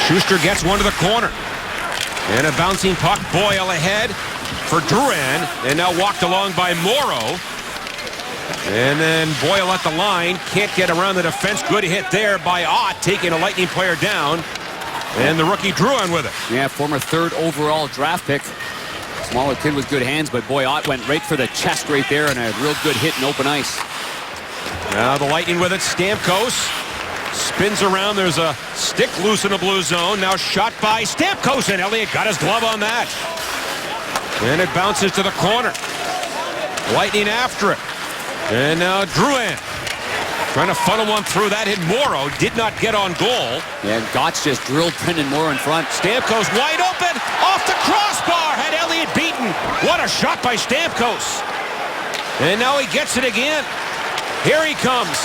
Schuster gets one to the corner. And a bouncing puck, Boyle ahead for Drouin, and now walked along by Morrow. And then Boyle at the line, can't get around the defense. Good hit there by Ott, taking a Lightning player down. And the rookie Drouin with it. Yeah, former 3rd overall draft pick. Smaller kid with good hands, but boy, Ott went right for the chest right there, and a real good hit in open ice. Now the Lightning with it, Stamkos. Spins around, there's a stick loose in the blue zone. Now shot by Stamkos, and Elliott got his glove on that. And it bounces to the corner. Lightning after it. And now Drouin trying to funnel one through. That hit Morrow, did not get on goal. Yeah, Gotch just drilled Brendan Morrow in front. Stamkos wide open, off the crossbar, had Elliott beaten. What a shot by Stamkos. And now he gets it again. Here he comes.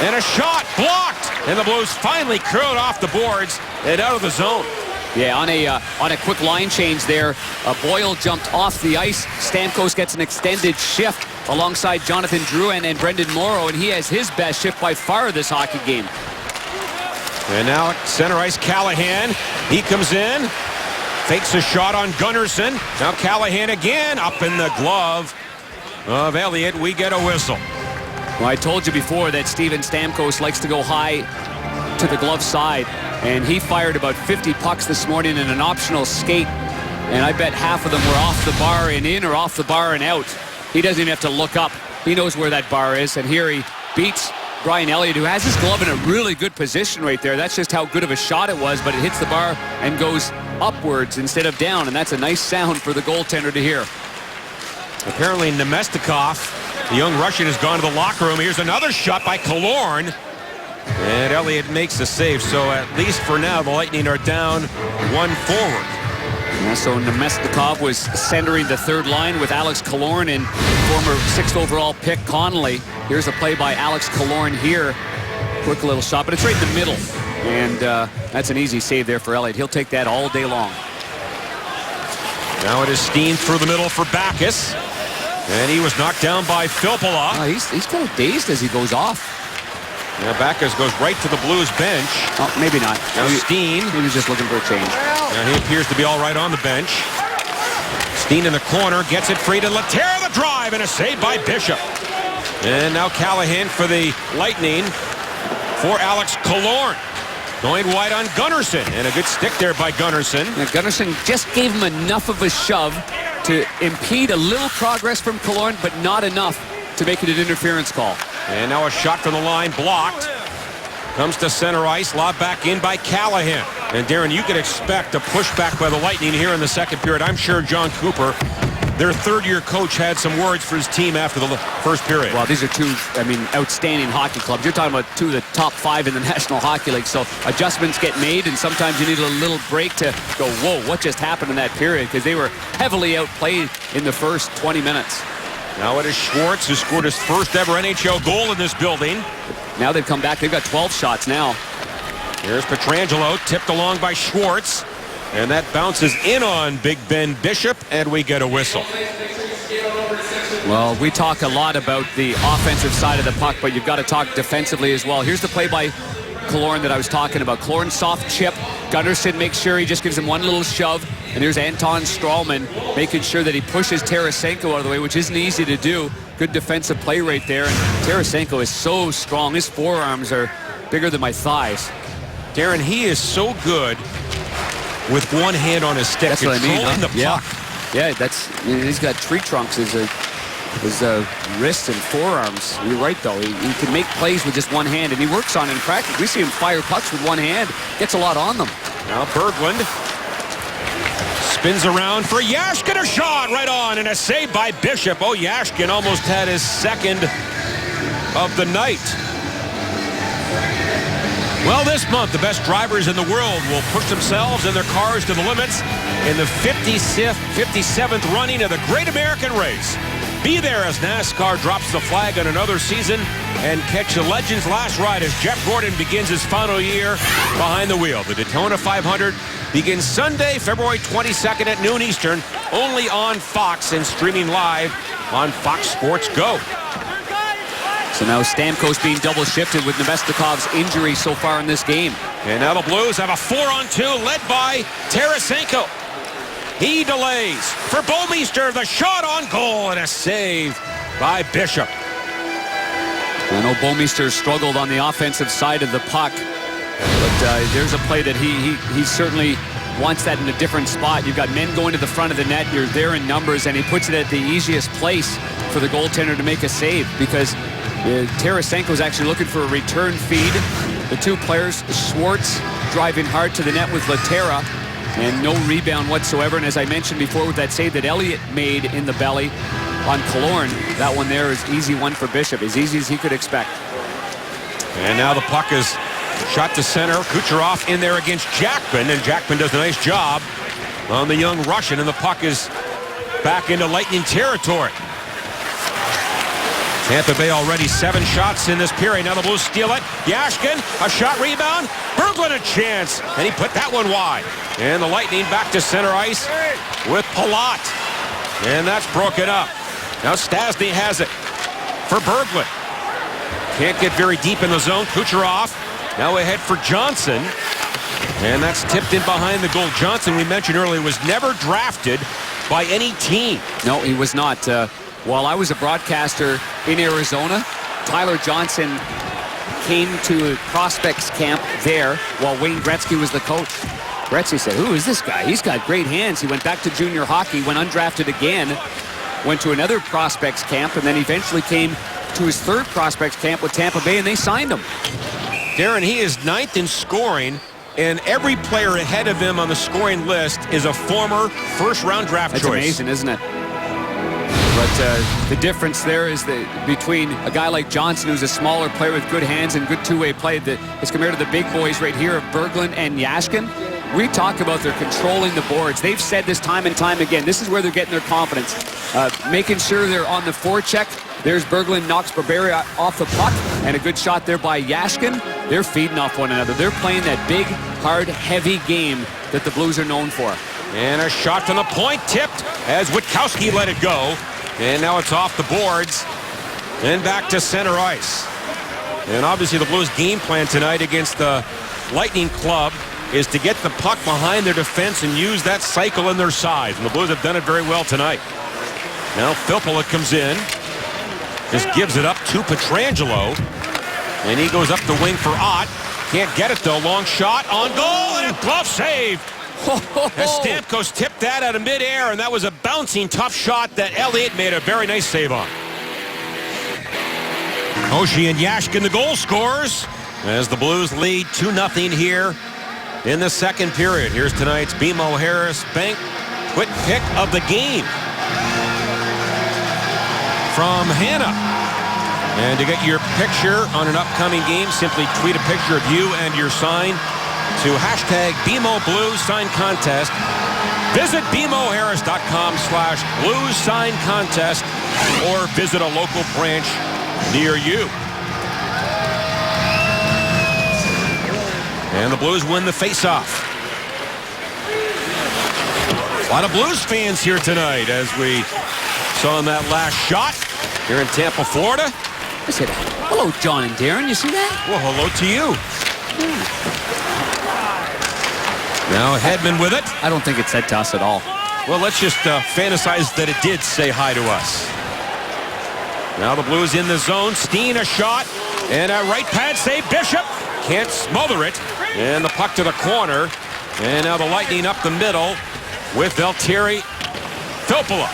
And a shot blocked. And the Blues finally curled off the boards and out of the zone. Yeah, on a quick line change there, Boyle jumped off the ice. Stamkos gets an extended shift alongside Jonathan Drouin and Brendan Morrow, and he has his best shift by far this hockey game. And now center ice, Callahan. He comes in, fakes a shot on Gunnarsson. Now Callahan again, up in the glove of Elliott. We get a whistle. Well, I told you before that Steven Stamkos likes to go high to the glove side, and he fired about 50 pucks this morning in an optional skate, and I bet half of them were off the bar and in or off the bar and out. He doesn't even have to look up. He knows where that bar is, and here he beats Brian Elliott, who has his glove in a really good position right there. That's just how good of a shot it was, but it hits the bar and goes upwards instead of down, and that's a nice sound for the goaltender to hear. Apparently Nemestikov, the young Russian, has gone to the locker room. Here's another shot by Killorn. And Elliott makes the save. So at least for now, the Lightning are down 1 forward. Yeah, so Nemestikov was centering the 3rd line with Alex Killorn and former 6th overall pick Connolly. Here's a play by Alex Killorn here. Quick little shot, but it's right in the middle. And that's an easy save there for Elliott. He'll take that all day long. Now it is Steen through the middle for Backes. And he was knocked down by Filppula. Oh, he's kind of dazed as he goes off. Now Backes goes right to the Blues bench. Oh, maybe not. Now Steen. He was just looking for a change. Now he appears to be all right on the bench. Steen in the corner, gets it free to Laterra, the drive, and a save by Bishop. And now Callahan for the Lightning for Alex Killorn. Going wide on Gunnarsson, and a good stick there by Gunnarsson. Now, Gunnarsson just gave him enough of a shove to impede a little progress from Killorn, but not enough to make it an interference call. And now a shot from the line, blocked. Comes to center ice, lobbed back in by Callahan. And Darren, you could expect a pushback by the Lightning here in the second period. I'm sure John Cooper, their 3rd-year coach, had some words for his team after the first period. Well, these are two, outstanding hockey clubs. You're talking about 2 of the top 5 in the National Hockey League. So adjustments get made, and sometimes you need a little break to go, whoa, what just happened in that period? Because they were heavily outplayed in the first 20 minutes. Now it is Schwartz, who scored his first ever NHL goal in this building. Now they've come back. They've got 12 shots now. Here's Pietrangelo, tipped along by Schwartz. And that bounces in on Big Ben Bishop, and we get a whistle. Well, we talk a lot about the offensive side of the puck, but you've got to talk defensively as well. Here's the play by Killorn that I was talking about. Killorn soft chip. Gunnarsson makes sure he just gives him one little shove. And here's Anton Stralman making sure that he pushes Tarasenko out of the way, which isn't easy to do. Good defensive play right there. And Tarasenko is so strong. His forearms are bigger than my thighs. Darren, he is so good with one hand on his stick. That's what I mean, controlling the puck. Yeah, he's got tree trunks as his wrists and forearms. You're right, though. He can make plays with just one hand, and he works on it in practice. We see him fire pucks with one hand. Gets a lot on them. Now Berglund spins around for Yashkin. A shot right on, and a save by Bishop. Oh, Yashkin almost had his second of the night. Well, this month, the best drivers in the world will push themselves and their cars to the limits in the 57th running of the Great American Race. Be there as NASCAR drops the flag on another season and catch the legend's last ride as Jeff Gordon begins his final year behind the wheel. The Daytona 500 begins Sunday, February 22nd at noon Eastern, only on Fox and streaming live on Fox Sports Go. So now Stamkos being double shifted with Nemestnikov's injury so far in this game. And now the Blues have a 4-on-2 led by Tarasenko. He delays for Bouwmeester. The shot on goal and a save by Bishop. I know Bouwmeester struggled on the offensive side of the puck, but there's a play that he certainly wants that in a different spot. You've got men going to the front of the net. You're there in numbers, and he puts it at the easiest place for the goaltender to make a save because Tarasenko's actually looking for a return feed. The two players, Schwartz driving hard to the net with Laterra, and no rebound whatsoever. And as I mentioned before, with that save that Elliott made in the belly on Killorn, that one there is easy one for Bishop, as easy as he could expect. And now the puck is shot to center. Kucherov in there against Jackman, and Jackman does a nice job on the young Russian, and the puck is back into Lightning territory. Tampa Bay already 7 shots in this period. Now the Blues steal it. Yashkin, a shot rebound. Berglund a chance, and he put that one wide. And the Lightning back to center ice with Palat. And that's broken up. Now Stastny has it for Berglund. Can't get very deep in the zone. Kucherov now ahead for Johnson. And that's tipped in behind the goal. Johnson, we mentioned earlier, was never drafted by any team. No, he was not. While I was a broadcaster in Arizona, Tyler Johnson came to prospects camp there while Wayne Gretzky was the coach. Gretzky said, who is this guy? He's got great hands. He went back to junior hockey, went undrafted again, went to another prospects camp, and then eventually came to his third prospects camp with Tampa Bay, and they signed him. Darren, he is 9th in scoring, and every player ahead of him on the scoring list is a former first-round draft choice. That's amazing, isn't it? But the difference there is that between a guy like Johnson, who's a smaller player with good hands and good two-way play, as compared to the big boys right here of Berglund and Yashkin. We talk about their controlling the boards. They've said this time and time again. This is where they're getting their confidence. Making sure they're on the forecheck. There's Berglund, knocks Barberi off the puck, and a good shot there by Yashkin. They're feeding off one another. They're playing that big, hard, heavy game that the Blues are known for. And a shot from the point, tipped as Witkowski let it go. And now it's off the boards and back to center ice. And obviously the Blues' game plan tonight against the Lightning Club is to get the puck behind their defense and use that cycle in their size. And the Blues have done it very well tonight. Now Filppula comes in, just gives it up to Pietrangelo. And he goes up the wing for Ott. Can't get it though. Long shot on goal and a glove save. As Stamkos tipped that out of midair, and that was a bouncing tough shot that Elliott made a very nice save on. Oshie and Yashkin, the goal scorers, as the Blues lead 2-0 here in the second period. Here's tonight's BMO Harris Bank quick pick of the game from Hannah. And to get your picture on an upcoming game, simply tweet a picture of you and your sign to hashtag BMO Blues Sign Contest. Visit BMOHarris.com/Blues Sign Contest or visit a local branch near you. And the Blues win the face-off. A lot of Blues fans here tonight as we saw in that last shot here in Tampa, Florida. I said, hello, John and Darren. You see that? Well, hello to you. Now Hedman with it. I don't think it said to us at all. Well, let's just fantasize that it did say hi to us. Now the Blues in the zone. Steen a shot and a right pad save. Bishop can't smother it. And the puck to the corner. And now the Lightning up the middle with Valtteri Filppula.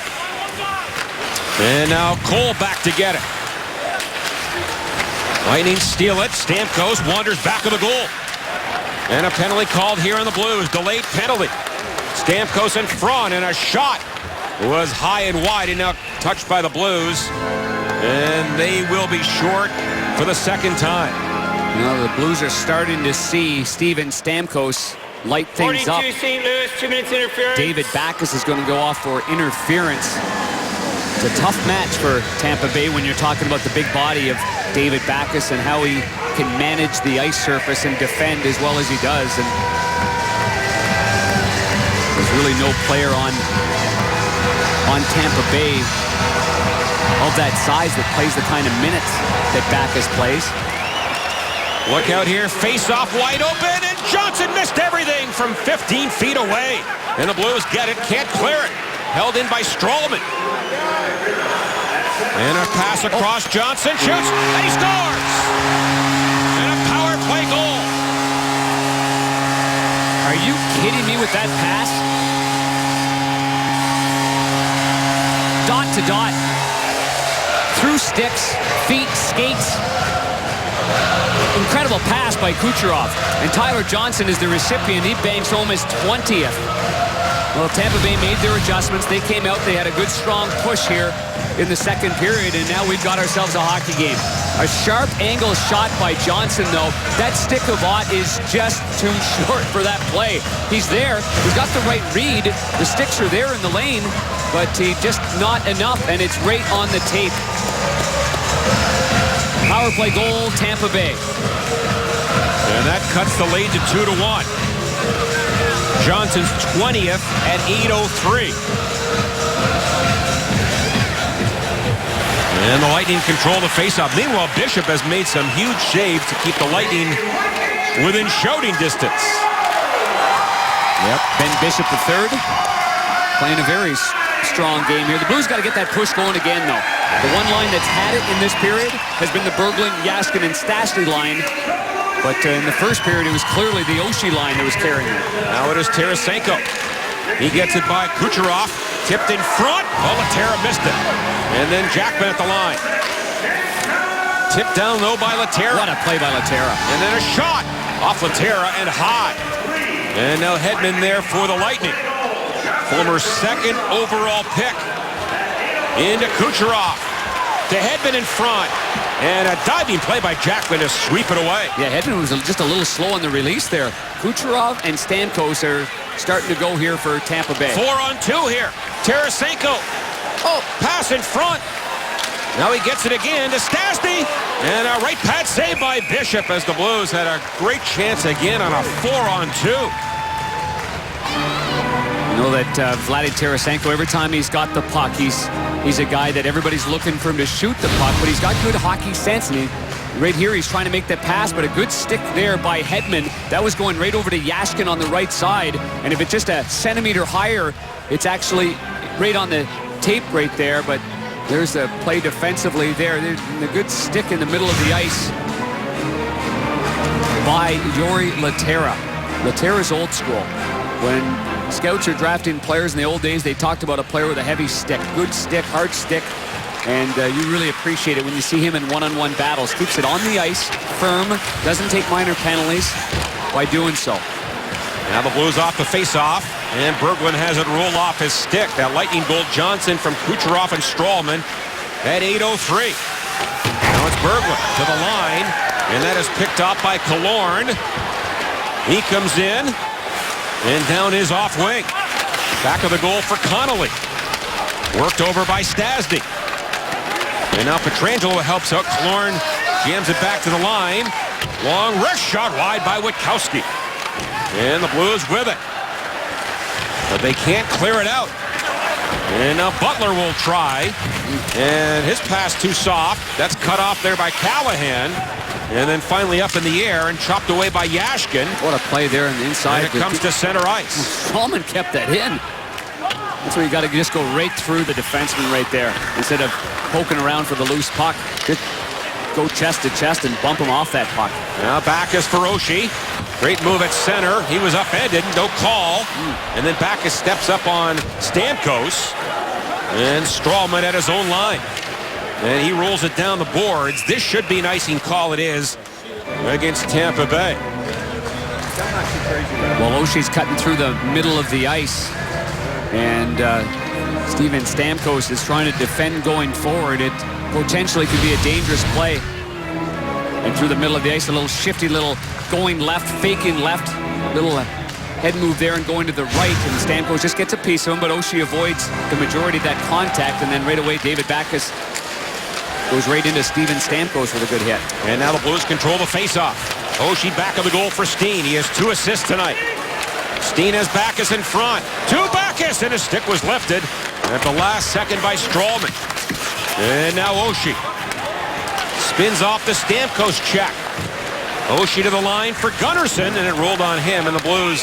And now Cole back to get it. Lightning steal it. Stamkos wanders back of the goal. And a penalty called here on the Blues. Delayed penalty. Stamkos in front, and a shot was high and wide and now touched by the Blues. And they will be short for the second time. You know, the Blues are starting to see Steven Stamkos light things up. 42 St. Louis, 2 minutes interference. David Backes is going to go off for interference. It's a tough match for Tampa Bay when you're talking about the big body of David Backes and how he can manage the ice surface and defend as well as he does. And there's really no player on Tampa Bay of that size that plays the kind of minutes that Backes plays. Look out here, face-off wide open, and Johnson missed everything from 15 feet away. And the Blues get it, can't clear it. Held in by Stralman. And a pass across, Johnson shoots, and he scores! And a power play goal. Are you kidding me with that pass? Dot to dot. Through sticks, feet, skates. Incredible pass by Kucherov. And Tyler Johnson is the recipient. He bangs home his 20th. Well, Tampa Bay made their adjustments. They came out. They had a good, strong push here in the second period, and now we've got ourselves a hockey game. A sharp angle shot by Johnson, though. That stick of Ott is just too short for that play. He's there. He's got the right read. The sticks are there in the lane, but he just not enough, and it's right on the tape. Power play goal, Tampa Bay. And that cuts the lead to 2-1. Johnson's 20th at 8:03. And the Lightning control the faceoff. Meanwhile, Bishop has made some huge saves to keep the Lightning within shouting distance. Yep, Ben Bishop III playing a very strong game here. The Blues got to get that push going again, though. The one line that's had it in this period has been the Berglund, Jaskin, and Stastny line. But in the first period, it was clearly the Oshie line that was carrying it. Now it is Tarasenko. He gets it by Kucherov. Tipped in front. Oh, Laterra missed it. And then Jackman at the line. Tipped down, though, by Laterra. What a play by Laterra. And then a shot off Laterra and high. And now Hedman there for the Lightning. Former second overall pick. Into Kucherov. To Hedman in front. And a diving play by Jackman to sweep it away. Yeah, Hedman was just a little slow on the release there. Kucherov and Stamkos are starting to go here for Tampa Bay. 4-on-2 here. Tarasenko. Oh, pass in front. Now he gets it again to Stastny. And a right pad save by Bishop as the Blues had a great chance again on a 4-on-2. You know that Vladimir Tarasenko, every time he's got the puck, he's a guy that everybody's looking for him to shoot the puck, but he's got good hockey sense. And right here, he's trying to make the pass, but a good stick there by Hedman. That was going right over to Jaskin on the right side. And if it's just a centimeter higher, it's actually right on the tape right there. But there's a play defensively there. There's a good stick in the middle of the ice by Jori Laterra. Laterra's old school. When scouts are drafting players in the old days, they talked about a player with a heavy stick. Good stick, hard stick. And you really appreciate it when you see him in one-on-one battles. Keeps it on the ice, firm, doesn't take minor penalties by doing so. Now the Blues off the face-off, and Berglund has it roll off his stick. That lightning bolt Johnson from Kucherov and Stralman at 8:03. Now it's Berglund to the line, and that is picked up by Killorn. He comes in, and down his off wing. Back of the goal for Connolly. Worked over by Stastny. And now Pietrangelo helps out. Killorn jams it back to the line. Long wrist shot wide by Witkowski. And the Blues with it. But they can't clear it out. And now Butler will try. And his pass too soft. That's cut off there by Callahan. And then finally up in the air and chopped away by Jaskin. What a play there on the inside. And it comes to center ice. Stralman kept that in. That's where you got to just go right through the defenseman right there. Instead of poking around for the loose puck. Just go chest to chest and bump him off that puck. Now back is for Oshie. Great move at center. He was upended. No call. And then Backes steps up on Stamkos. And Strawman at his own line. And he rolls it down the boards. This should be an icing call. It is against Tampa Bay. Well, Oshie's cutting through the middle of the ice. And Steven Stamkos is trying to defend going forward. It potentially could be a dangerous play. And through the middle of the ice, a little shifty, little going left, faking left, little head move there and going to the right. And Stamkos just gets a piece of him, but Oshie avoids the majority of that contact. And then right away, David Backes goes right into Steven Stamkos with a good hit. And now the Blues control the faceoff. Oshie back of the goal for Steen. He has 2 assists tonight. Steen has Backes in front. To Backes, and his stick was lifted at the last second by Strawman. And now Oshie spins off the Stamkos check. Oshie to the line for Gunnarsson, and it rolled on him, and the Blues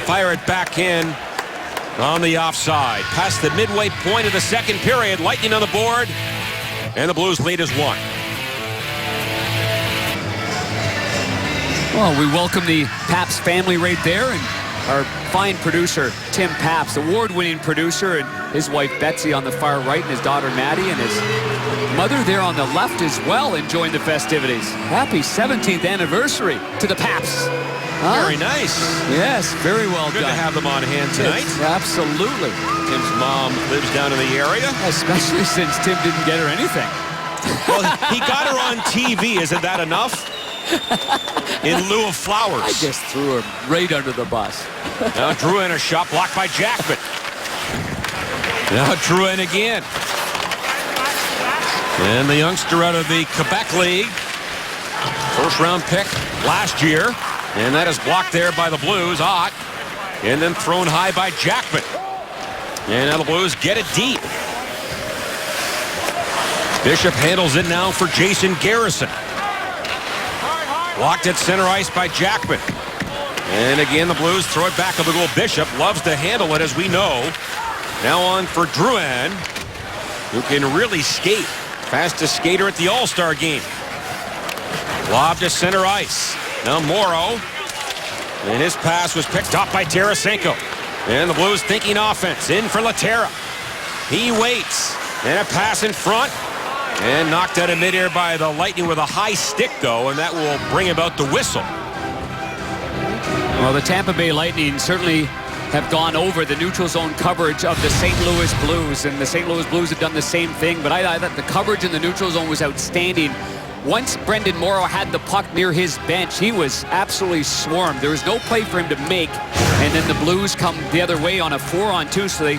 fire it back in on the offside. Past the midway point of the second period, Lightning on the board, and the Blues lead is 1. Well, we welcome the Paps family right there, and our fine producer, Tim Paps, award-winning producer, and his wife Betsy on the far right, and his daughter Maddie, and his mother there on the left as well, enjoying the festivities. Happy 17th anniversary to the Paps. Huh? Very nice. Yes, very well Good done. to have them on hand tonight. Yes, absolutely. Tim's mom lives down in the area. Especially since Tim didn't get her anything. Well, he got her on TV. Isn't that enough? In lieu of flowers. I just threw her right under the bus. Now Drouin, a shot blocked by Jackman. Now Drouin again. And the youngster out of the Quebec League. First-round pick last year. And that is blocked there by the Blues. Ott. And then thrown high by Jackman. And now the Blues get it deep. Bishop handles it now for Jason Garrison. Blocked at center ice by Jackman. And again, the Blues throw it back of the goal. Bishop loves to handle it, as we know. Now on for Drouin, who can really skate. Fastest skater at the All-Star game. Lob to center ice. Now Morrow. And his pass was picked up by Tarasenko. And the Blues thinking offense. In for Laterra. He waits. And a pass in front. And knocked out of midair by the Lightning with a high stick, though, and that will bring about the whistle. Well, the Tampa Bay Lightning certainly have gone over the neutral zone coverage of the St. Louis Blues, and the St. Louis Blues have done the same thing, but I thought the coverage in the neutral zone was outstanding. Once Brendan Morrow had the puck near his bench, he was absolutely swarmed. There was no play for him to make, and then the Blues come the other way on a 4-on-2, so they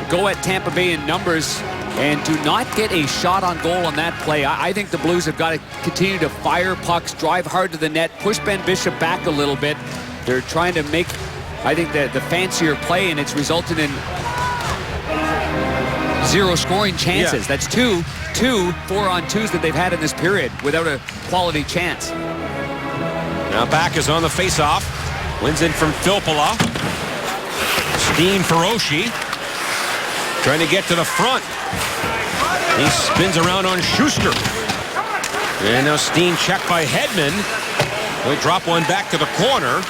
go at Tampa Bay in numbers and do not get a shot on goal on that play. I think the Blues have got to continue to fire pucks, drive hard to the net, push Ben Bishop back a little bit. They're trying to make, I think, the fancier play, and it's resulted in 0 scoring chances. Yeah. That's two 4-on-2s that they've had in this period without a quality chance. Now Backes on the faceoff. Wins in from Filppula. Steen for Oshie. Trying to get to the front. He spins around on Schuster. And now Steen checked by Hedman. He'll drop one back to the corner.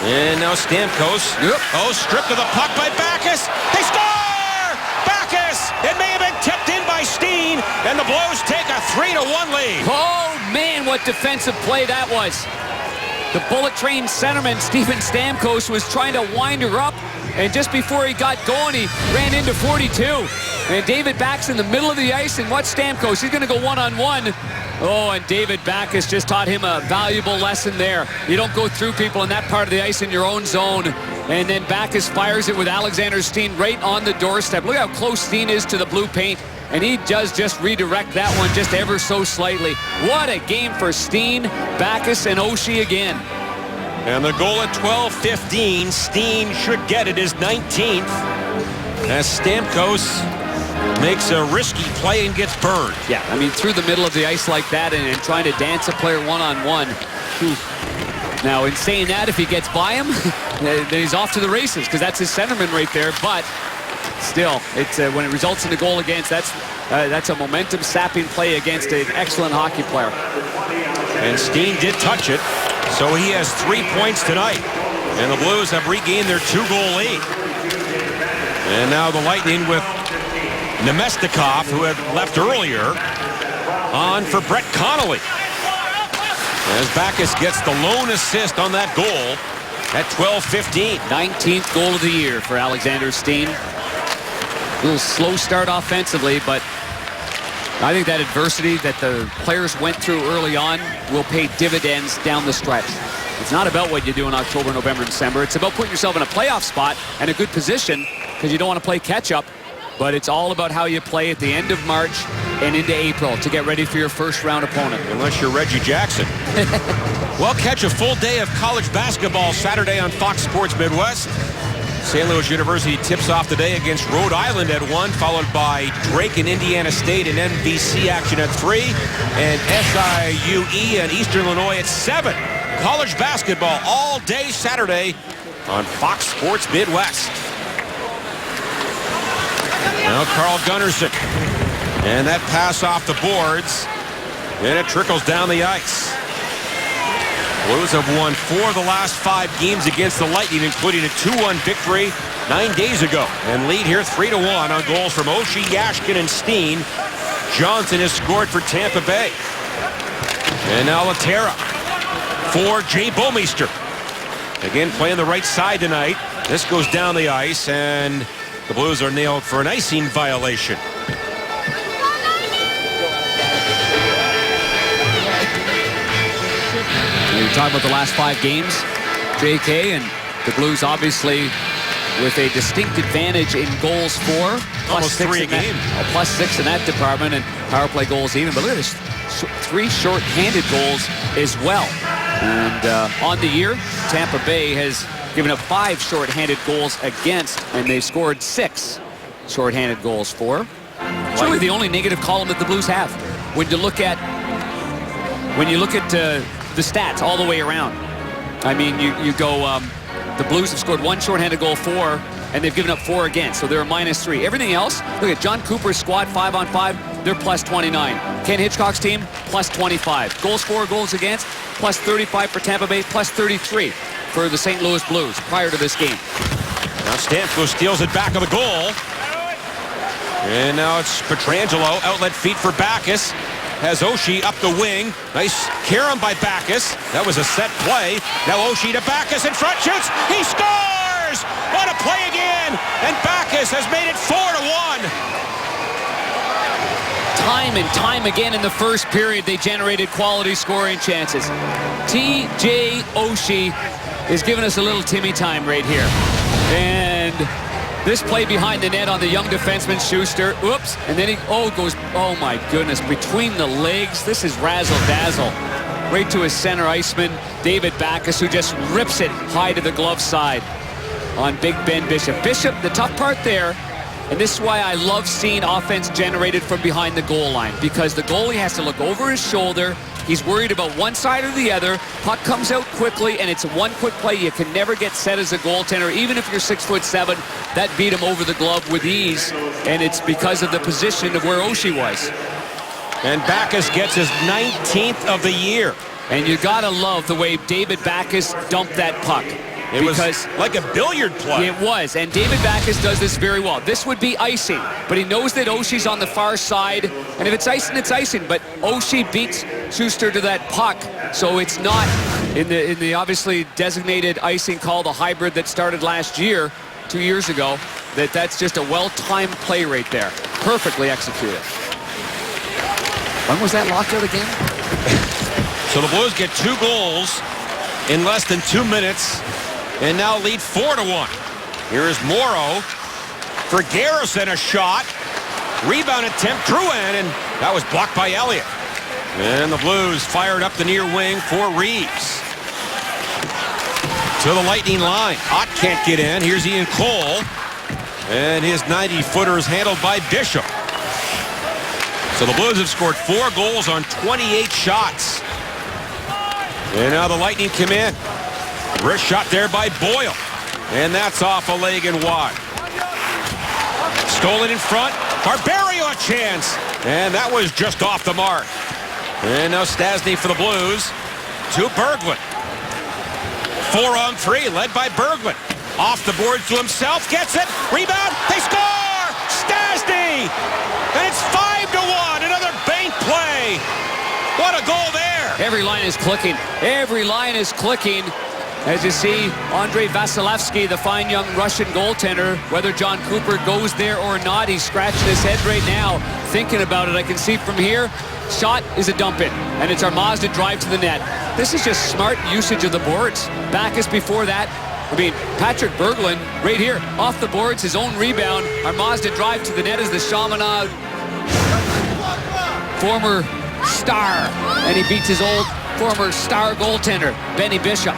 And now Stamkos. Yep. Oh, stripped of the puck by Backes. They score! Backes! It may have been tipped in by Steen. And the Blues take a 3-1 lead. Oh, man, what defensive play that was. The bullet train centerman, Steven Stamkos, was trying to wind her up. And just before he got going, he ran into 42. And David Backes in the middle of the ice. And what's Stamkos? He's going to go one-on-one. Oh, and David Backes just taught him a valuable lesson there. You don't go through people in that part of the ice in your own zone. And then Backes fires it with Alexander Steen right on the doorstep. Look how close Steen is to the blue paint. And he does just redirect that one just ever so slightly. What a game for Steen, Backes, and Oshie again. And the goal at 12:15. Steen should get it, his 19th. As Stamkos makes a risky play and gets burned. Yeah, I mean, through the middle of the ice like that and trying to dance a player one-on-one. Now, in saying that, if he gets by him, then he's off to the races, because that's his centerman right there. But still, it's when it results in a goal against, that's a momentum-sapping play against an excellent hockey player. And Steen did touch it. So he has 3 points tonight. And the Blues have regained their 2-goal lead. And now the Lightning with Nemestikov, who had left earlier, on for Brett Connolly. As Backes gets the lone assist on that goal at 12:15. 19th goal of the year for Alexander Steen. A little slow start offensively, but I think that adversity that the players went through early on will pay dividends down the stretch. It's not about what you do in October, November, and December. It's about putting yourself in a playoff spot and a good position because you don't want to play catch-up. But it's all about how you play at the end of March and into April to get ready for your first-round opponent. Unless you're Reggie Jackson. Well, catch a full day of college basketball Saturday on Fox Sports Midwest. St. Louis University tips off the day against Rhode Island at 1, followed by Drake and Indiana State and NBC action at 3, and SIUE and Eastern Illinois at 7. College basketball all day Saturday on Fox Sports Midwest. Now Carl Gunnarsson. And that pass off the boards. And it trickles down the ice. Blues have won 4 of the last 5 games against the Lightning, including a 2-1 victory 9 days ago. And lead here 3-1 on goals from Oshie, Yashkin, and Steen. Johnson has scored for Tampa Bay. And now Laterra for Jay Bouwmeester. Again, playing the right side tonight. This goes down the ice, and the Blues are nailed for an icing violation. You're talking about the last 5 games, JK, and the Blues obviously with a distinct advantage in goals for. Almost 3 a game. Plus 6 in that department, and power play goals even. But look at this, 3 short-handed goals as well. And on the year, Tampa Bay has given up 5 short-handed goals against, and they've scored 6 short-handed goals for. It's really the only negative column that the Blues have. When you look at the stats all the way around. I mean, you go, the Blues have scored 1 shorthanded goal for, and they've given up 4 against, so they're a -3. Everything else, look at John Cooper's squad 5-on-5, they're plus 29. Ken Hitchcock's team, plus 25. Goals for, goals against, plus 35 for Tampa Bay, plus 33 for the St. Louis Blues prior to this game. Now Stamkos steals it back of the goal. And now it's Pietrangelo, outlet feet for Backes. Has Oshie up the wing. Nice carom by Backes. That was a set play. Now Oshie to Backes in front, shoots. He scores! What a play again! And Backes has made it 4-1. Time and time again in the first period, they generated quality scoring chances. T.J. Oshie is giving us a little Timmy time right here. And this play behind the net on the young defenseman Schuster. Oops. And then he goes, oh my goodness, between the legs. This is razzle-dazzle. Right to his center iceman, David Backes, who just rips it high to the glove side on Big Ben Bishop. Bishop, the tough part there, and this is why I love seeing offense generated from behind the goal line, because the goalie has to look over his shoulder. He's worried about one side or the other. Puck comes out quickly, and it's one quick play. You can never get set as a goaltender, even if you're 6'7". That beat him over the glove with ease, and it's because of the position of where Oshie was. And Backes gets his 19th of the year. And you gotta love the way David Backes dumped that puck. It was like a billiard play. It was, and David Backes does this very well. This would be icing, but he knows that Oshie's on the far side, and if it's icing, it's icing. But Oshie beats Schuster to that puck, so it's not in the obviously designated icing call, the hybrid that started last year, 2 years ago. That's just a well-timed play right there, perfectly executed. When was that lockout again? So the Blues get 2 goals in less than 2 minutes. And now lead 4-1. Here is Morrow for Garrison, a shot. Rebound attempt, Drouin, and that was blocked by Elliott. And the Blues fired up the near wing for Reeves. To the Lightning line. Ott can't get in. Here's Ian Cole. And his 90-footer is handled by Bishop. So the Blues have scored 4 goals on 28 shots. And now the Lightning come in. Wrist shot there by Boyle. And that's off a leg and wide. Stolen in front. Barberio a chance. And that was just off the mark. And now Stastny for the Blues to Berglund. 4-on-3, led by Berglund. Off the boards to himself, gets it, rebound, they score! Stastny! And it's 5-1, another bank play. What a goal there! Every line is clicking. Every line is clicking. As you see, Andrei Vasilevsky, the fine young Russian goaltender, whether John Cooper goes there or not, he's scratching his head right now, thinking about it. I can see from here, shot is a dump in, and it's Armaz to drive to the net. This is just smart usage of the boards. Backus before that, Patrick Berglund, right here, off the boards, his own rebound. Armaz to drive to the net as the Chaminade former star, and he beats his old former star goaltender, Benny Bishop.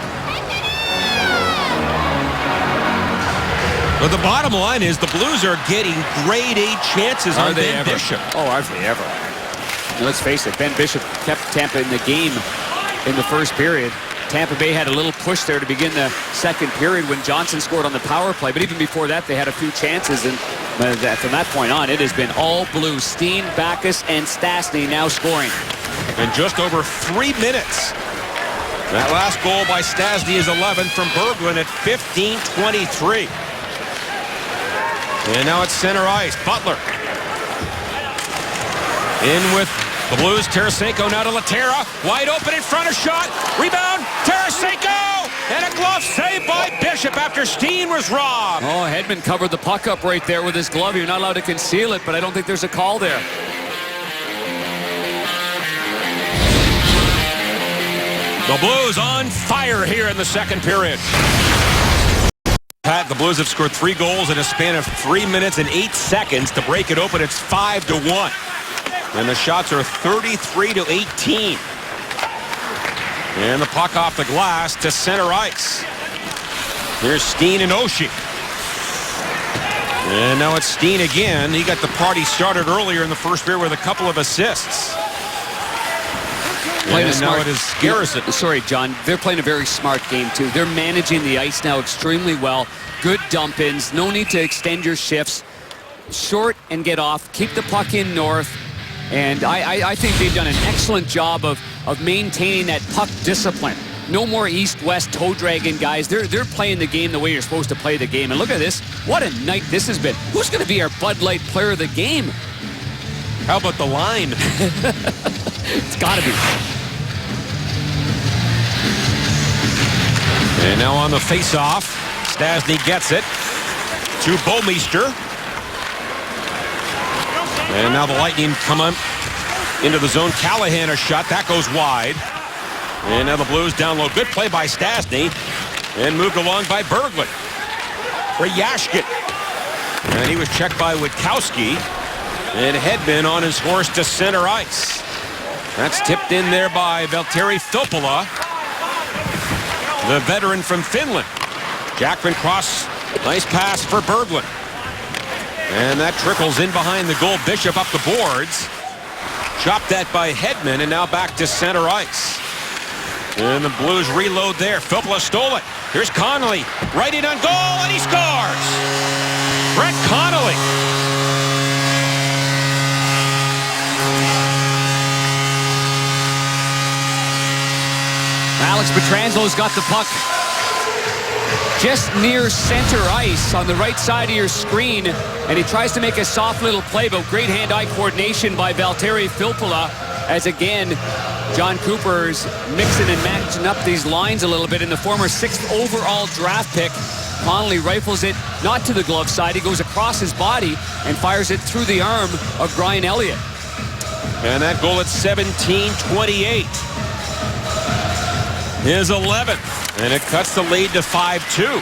But the bottom line is the Blues are getting grade A chances on Ben Bishop. Oh, are they ever? Now, let's face it, Ben Bishop kept Tampa in the game in the first period. Tampa Bay had a little push there to begin the second period when Johnson scored on the power play. But even before that, they had a few chances. And from that point on, it has been all Blues. Steen, Backus, and Stastny now scoring. In just over 3 minutes. That last goal by Stastny is 11 from Berglund at 15:23. And now it's center ice. Butler. In with the Blues. Tarasenko now to Laterra. Wide open in front of shot. Rebound. Tarasenko! And a glove save by Bishop after Steen was robbed. Oh, Hedman covered the puck up right there with his glove. You're not allowed to conceal it, but I don't think there's a call there. The Blues on fire here in the second period. Pat, the Blues have scored 3 goals in a span of 3 minutes and 8 seconds. To break it open, it's 5-1. And the shots are 33-18. And the puck off the glass to center ice. Here's Steen and Oshie. And now it's Steen again. He got the party started earlier in the first period with a couple of assists. And now it is Garrison. Sorry, John. They're playing a very smart game, too. They're managing the ice now extremely well. Good dump-ins. No need to extend your shifts. Short and get off. Keep the puck in north. And I think they've done an excellent job of maintaining that puck discipline. No more east-west toe-dragging guys. They're playing the game the way you're supposed to play the game. And look at this. What a night this has been. Who's going to be our Bud Light player of the game? How about the line? It's got to be. And now on the face-off, Stastny gets it to Bouwmeester. And now the Lightning come up into the zone. Callahan a shot. That goes wide. And now the Blues down low. Good play by Stastny. And moved along by Berglund. For Yashkin. And he was checked by Witkowski. And Hedman on his horse to center ice. That's tipped in there by Valtteri Filppula, the veteran from Finland. Jackman cross. Nice pass for Berglund. And that trickles in behind the goal. Bishop up the boards. Chopped that by Hedman, and now back to center ice. And the Blues reload there. Filppula stole it. Here's Connolly. Right in on goal, and he scores! Brett Connolly. Alex Pietrangelo got the puck just near center ice on the right side of your screen, and he tries to make a soft little play, but great hand-eye coordination by Valtteri Filppula, as again John Cooper is mixing and matching up these lines a little bit. In the former 6th overall draft pick, Connolly rifles it not to the glove side. He goes across his body and fires it through the arm of Brian Elliott. And that goal at 17:28 is 11th. And it cuts the lead to 5-2.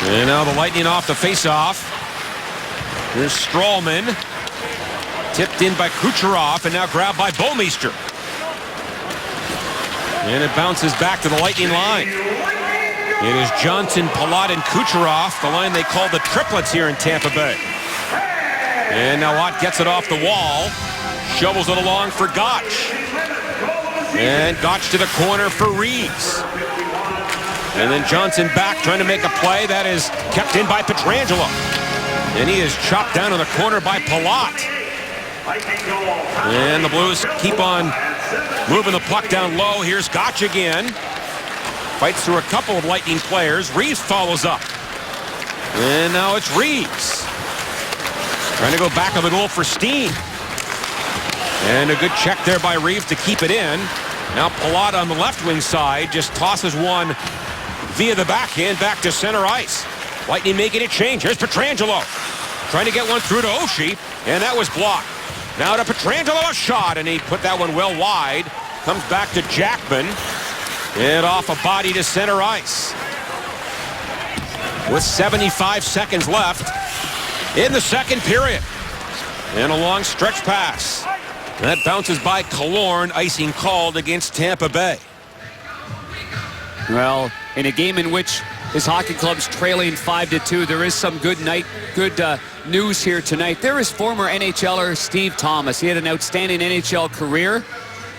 And now the Lightning off the face-off. Here's Strawman. Tipped in by Kucherov, and now grabbed by Bouwmeester. And it bounces back to the Lightning line. It is Johnson, Palat, and Kucherov, the line they call the triplets here in Tampa Bay. And now Watt gets it off the wall. Shovels it along for Gotch. And Gotch to the corner for Reeves. And then Johnson back trying to make a play. That is kept in by Pietrangelo. And he is chopped down in the corner by Palat. And the Blues keep on moving the puck down low. Here's Gotch again. Fights through a couple of Lightning players. Reeves follows up. And now it's Reeves. Trying to go back of the goal for Steen. And a good check there by Reeves to keep it in. Now Palat on the left wing side just tosses one via the backhand back to center ice. Lightning making a change. Here's Pietrangelo. Trying to get one through to Oshie, and that was blocked. Now to Pietrangelo, a shot, and he put that one well wide. Comes back to Jackman, and off a body to center ice. With 75 seconds left in the second period. And a long stretch pass. That bounces by Killorn, icing called against Tampa Bay. Well, in a game in which his hockey club's trailing 5-2, there is some good news here tonight. There is former NHLer Steve Thomas. He had an outstanding NHL career,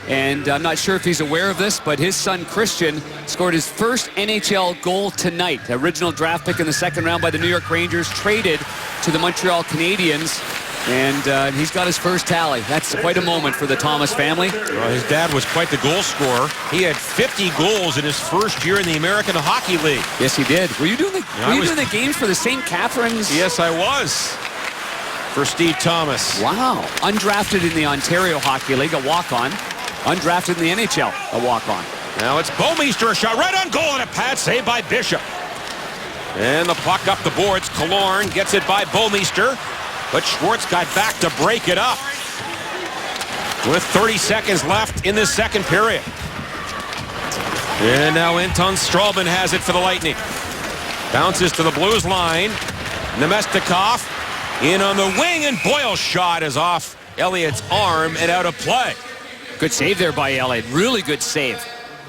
and I'm not sure if he's aware of this, but his son Christian scored his first NHL goal tonight. Original draft pick in the second round by the New York Rangers, traded to the Montreal Canadiens. And he's got his first tally. That's quite a moment for the Thomas family. Well, his dad was quite the goal scorer. He had 50 goals in his first year in the American Hockey League. Yes, he did. Were you doing the games for the St. Catharines? Yes, I was. For Steve Thomas. Wow. Undrafted in the Ontario Hockey League, a walk-on. Undrafted in the NHL, a walk-on. Now it's Bouwmeester, a shot right on goal, and a pad save by Bishop. And the puck up the boards. Killorn gets it by Bouwmeester. But Schwartz got back to break it up with 30 seconds left in the second period. And now Anton Stralman has it for the Lightning. Bounces to the Blues line. Nemestikov in on the wing, and Boyle's shot is off Elliott's arm and out of play. Good save there by Elliott. Really good save.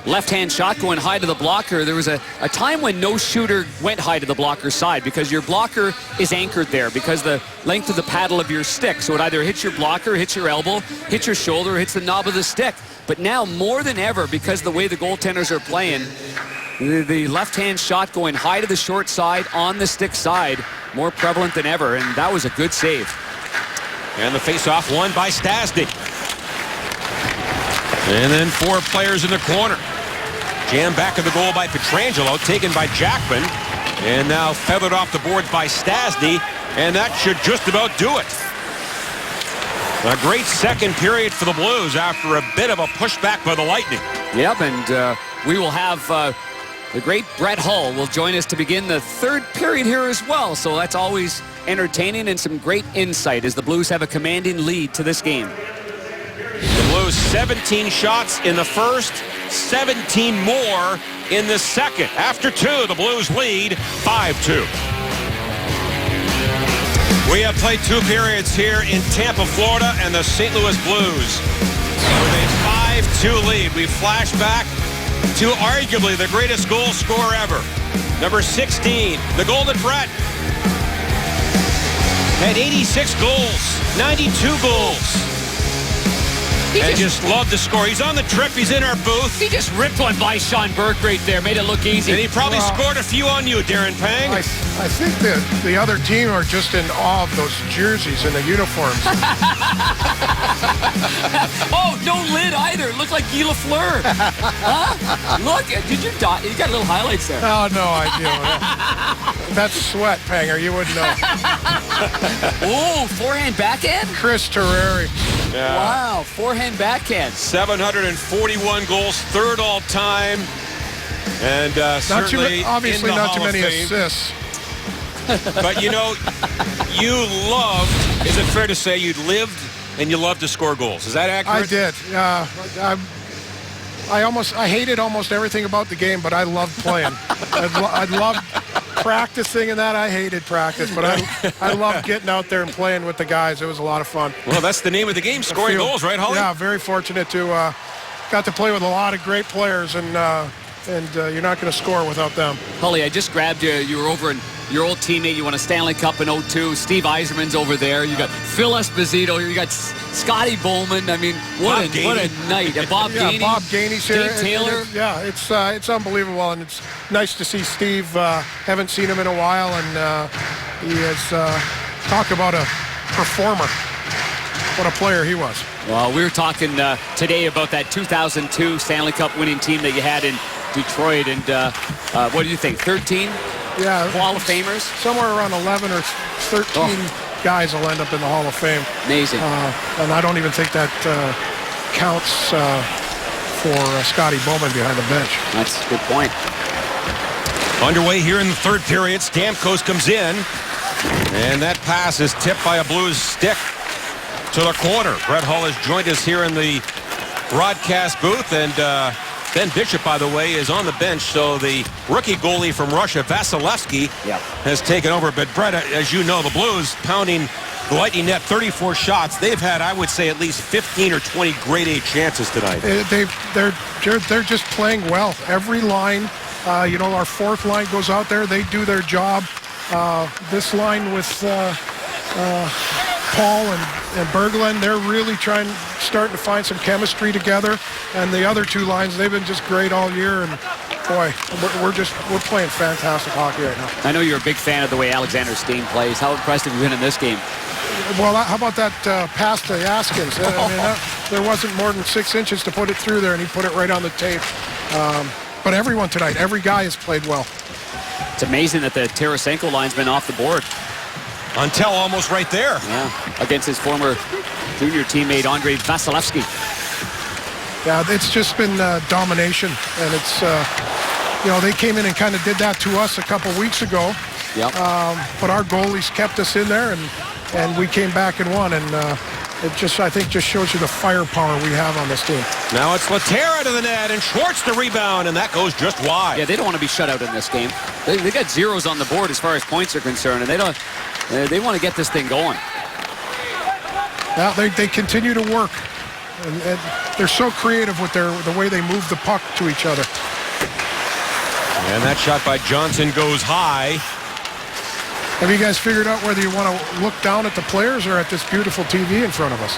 Left-hand shot going high to the blocker. There was a time when no shooter went high to the blocker's side because your blocker is anchored there because the length of the paddle of your stick. So it either hits your blocker, hits your elbow, hits your shoulder, or hits the knob of the stick. But now more than ever, because the way the goaltenders are playing, the left-hand shot going high to the short side on the stick side, more prevalent than ever, and that was a good save. And the face-off won by Stastny. And then four players in the corner. Jammed back of the goal by Pietrangelo, taken by Jackman, and now feathered off the boards by Stastny, and that should just about do it. A great second period for the Blues after a bit of a pushback by the Lightning. Yep, and we will have the great Brett Hull will join us to begin the third period here as well, so that's always entertaining and some great insight as the Blues have a commanding lead to this game. The Blues 17 shots in the first, 17 more in the second. After two, the Blues lead 5-2. We have played two periods here in Tampa, Florida, and the St. Louis Blues with a 5-2 lead. We flash back to arguably the greatest goal scorer ever. Number 16, the Golden Threat. Had 86 goals, 92 goals. And just loved to score. He's on the trip. He's in our booth. He just ripped one by Sean Burke right there. Made it look easy. And he probably scored a few on you, Darren Pang. I think that the other team are just in awe of those jerseys and the uniforms. Oh, no lid either. It looked like Guy Lafleur. Huh? Look, did you dot? You got little highlights there. Oh, no idea. That's sweat, Panger. You wouldn't know. Oh, forehand backhand? Chris Terreri. Yeah. Wow, forehand backhand. 741 goals, third all time. And certainly obviously in the not too Hall of many Fame. assists. But you know, you loved, is it fair to say you lived and you loved to score goals? Is that accurate? I did. I hated almost everything about the game, but I loved playing. I loved practicing and that. I hated practice, but I loved getting out there and playing with the guys. It was a lot of fun. Well, that's the name of the game, scoring goals, right, Holly? Yeah, very fortunate to got to play with a lot of great players, and you're not going to score without them. Holly, I just grabbed you. You were over in your old teammate. You won a Stanley Cup in 2002. Steve Yzerman's over there. You got Phil Esposito. You got Scotty Bowman. I mean, what a night. And Bob Gainey. Bob Gainey's here. Dave Taylor. It's unbelievable, and it's nice to see Steve. Haven't seen him in a while, and he has talk about a performer. What a player he was. Well, we were talking today about that 2002 Stanley Cup winning team that you had in Detroit. And what do you think, 13 Yeah, Hall of Famers? somewhere around 11 or 13 guys will end up in the Hall of Fame. Amazing. And I don't even think that counts for Scotty Bowman behind the bench. That's a good point. Underway here in the third period. Stamkos comes in, and that pass is tipped by a Blues stick to the corner. Brett Hull has joined us here in the broadcast booth, and Ben Bishop, by the way, is on the bench. So the rookie goalie from Russia, Vasilevsky, has taken over. But Brett, as you know, the Blues pounding the Lightning net 34 shots. They've had, I would say, at least 15 or 20 grade A chances tonight. They're just playing well. Every line, our fourth line goes out there. They do their job. This line with Paul and Berglund, they're really starting to find some chemistry together. And the other two lines, they've been just great all year. And boy, we're playing fantastic hockey right now. I know you're a big fan of the way Alexander Steen plays. How impressed have you been in this game? Well, how about that pass to Yaskins? There wasn't more than 6 inches to put it through there, and he put it right on the tape. But everyone tonight, every guy has played well. It's amazing that the Tarasenko line's been off the board. Until almost right there. Yeah, against his former junior teammate, Andrei Vasilevsky. Yeah, it's just been domination, and it's, they came in and kind of did that to us a couple weeks ago. Yep. But our goalies kept us in there, and we came back and won, and it just, I think, just shows you the firepower we have on this team. Now it's Laterra to the net, and Schwartz the rebound, and that goes just wide. Yeah, they don't want to be shut out in this game. They got zeros on the board as far as points are concerned, and they want to get this thing going. Now they continue to work, and they're so creative with the way they move the puck to each other. And that shot by Johnson goes high. Have you guys figured out whether you want to look down at the players or at this beautiful TV in front of us?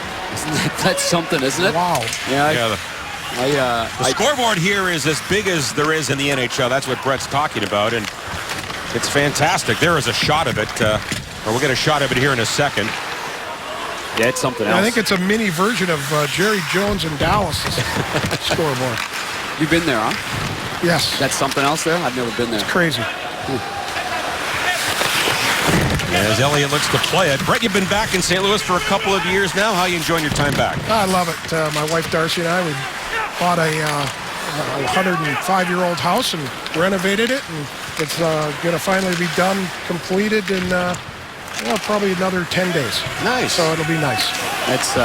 That's something, isn't it? Wow. Yeah. The scoreboard here is as big as there is in the NHL. That's what Brett's talking about, and it's fantastic. There is a shot of it, or we'll get a shot of it here in a second. Yeah, it's something else. I think it's a mini version of Jerry Jones in Dallas' scoreboard. You've been there, huh? Yes. That's something else there? I've never been there. It's crazy. As Elliott looks to play it. Brett, you've been back in St. Louis for a couple of years now. How are you enjoying your time back? I love it. My wife Darcy and I, we bought a 105-year-old house and renovated it, and it's going to finally be done, completed in probably another 10 days. Nice. So it'll be nice. That's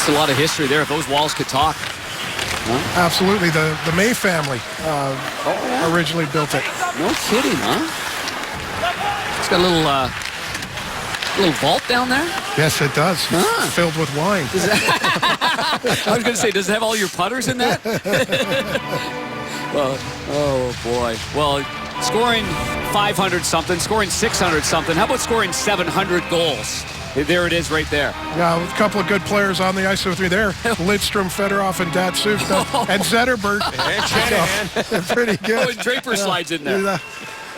a lot of history there. If those walls could talk. Huh? Absolutely. The May family originally built it. No kidding, huh? It's got a little vault down there? Yes, it does. Ah. It's filled with wine. I was going to say, does it have all your putters in that? Well, oh, boy. Well, scoring 500-something, scoring 600-something. How about scoring 700 goals? There it is right there. Yeah, a couple of good players on the ice with me there. Lidstrom, Fedorov, and Datsuk. And Zetterberg. And Shanahan. So, pretty good. Oh, and Draper slides in there.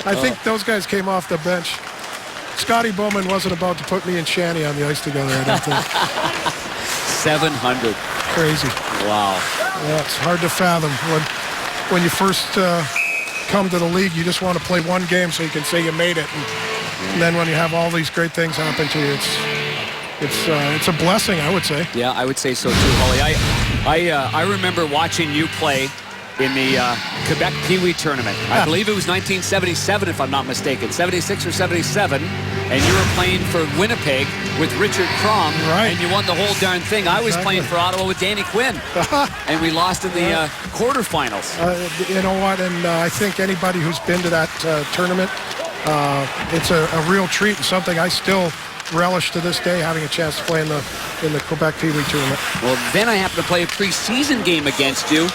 I think those guys came off the bench. Scotty Bowman wasn't about to put me and Shanny on the ice together, I don't think. 700. Crazy. Wow. Yeah, it's hard to fathom. When you first come to the league, you just want to play one game so you can say you made it. And then when you have all these great things happen to you, it's a blessing, I would say. Yeah, I would say so too, Holly. I remember watching you play in the Quebec Pee Wee tournament. I believe it was 1977, if I'm not mistaken, 76 or 77, and you were playing for Winnipeg with Richard Crom, right, and you won the whole darn thing. I was playing for Ottawa with Danny Quinn, and we lost in the quarterfinals. You know what, and I think anybody who's been to that tournament, it's a real treat and something I still relish to this day, having a chance to play in the Quebec Pee Wee tournament. Well, then I happened to play a preseason game against you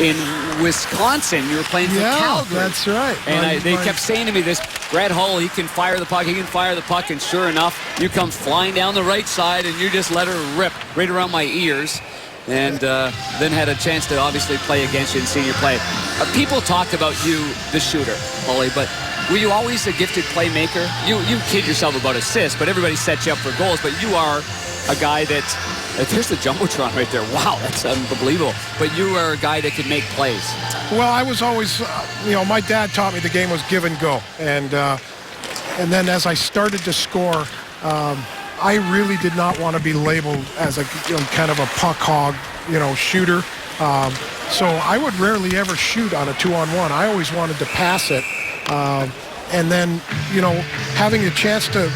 in Wisconsin. You were playing for Calgary. That's right. And they kept saying to me, this Brett Hull, he can fire the puck, and sure enough, you come flying down the right side, and you just let her rip right around my ears. And then had a chance to obviously play against you in senior play. People talked about you, the shooter, Holly, but were you always a gifted playmaker? You kid yourself about assists, but everybody sets you up for goals. But you are a guy that There's the Jumbotron right there. Wow, that's unbelievable. But you are a guy that can make plays. Well, I was always, my dad taught me the game was give and go. And then as I started to score, I really did not want to be labeled as a kind of a puck hog, shooter. So I would rarely ever shoot on a 2-on-1. I always wanted to pass it. And then, having a chance to,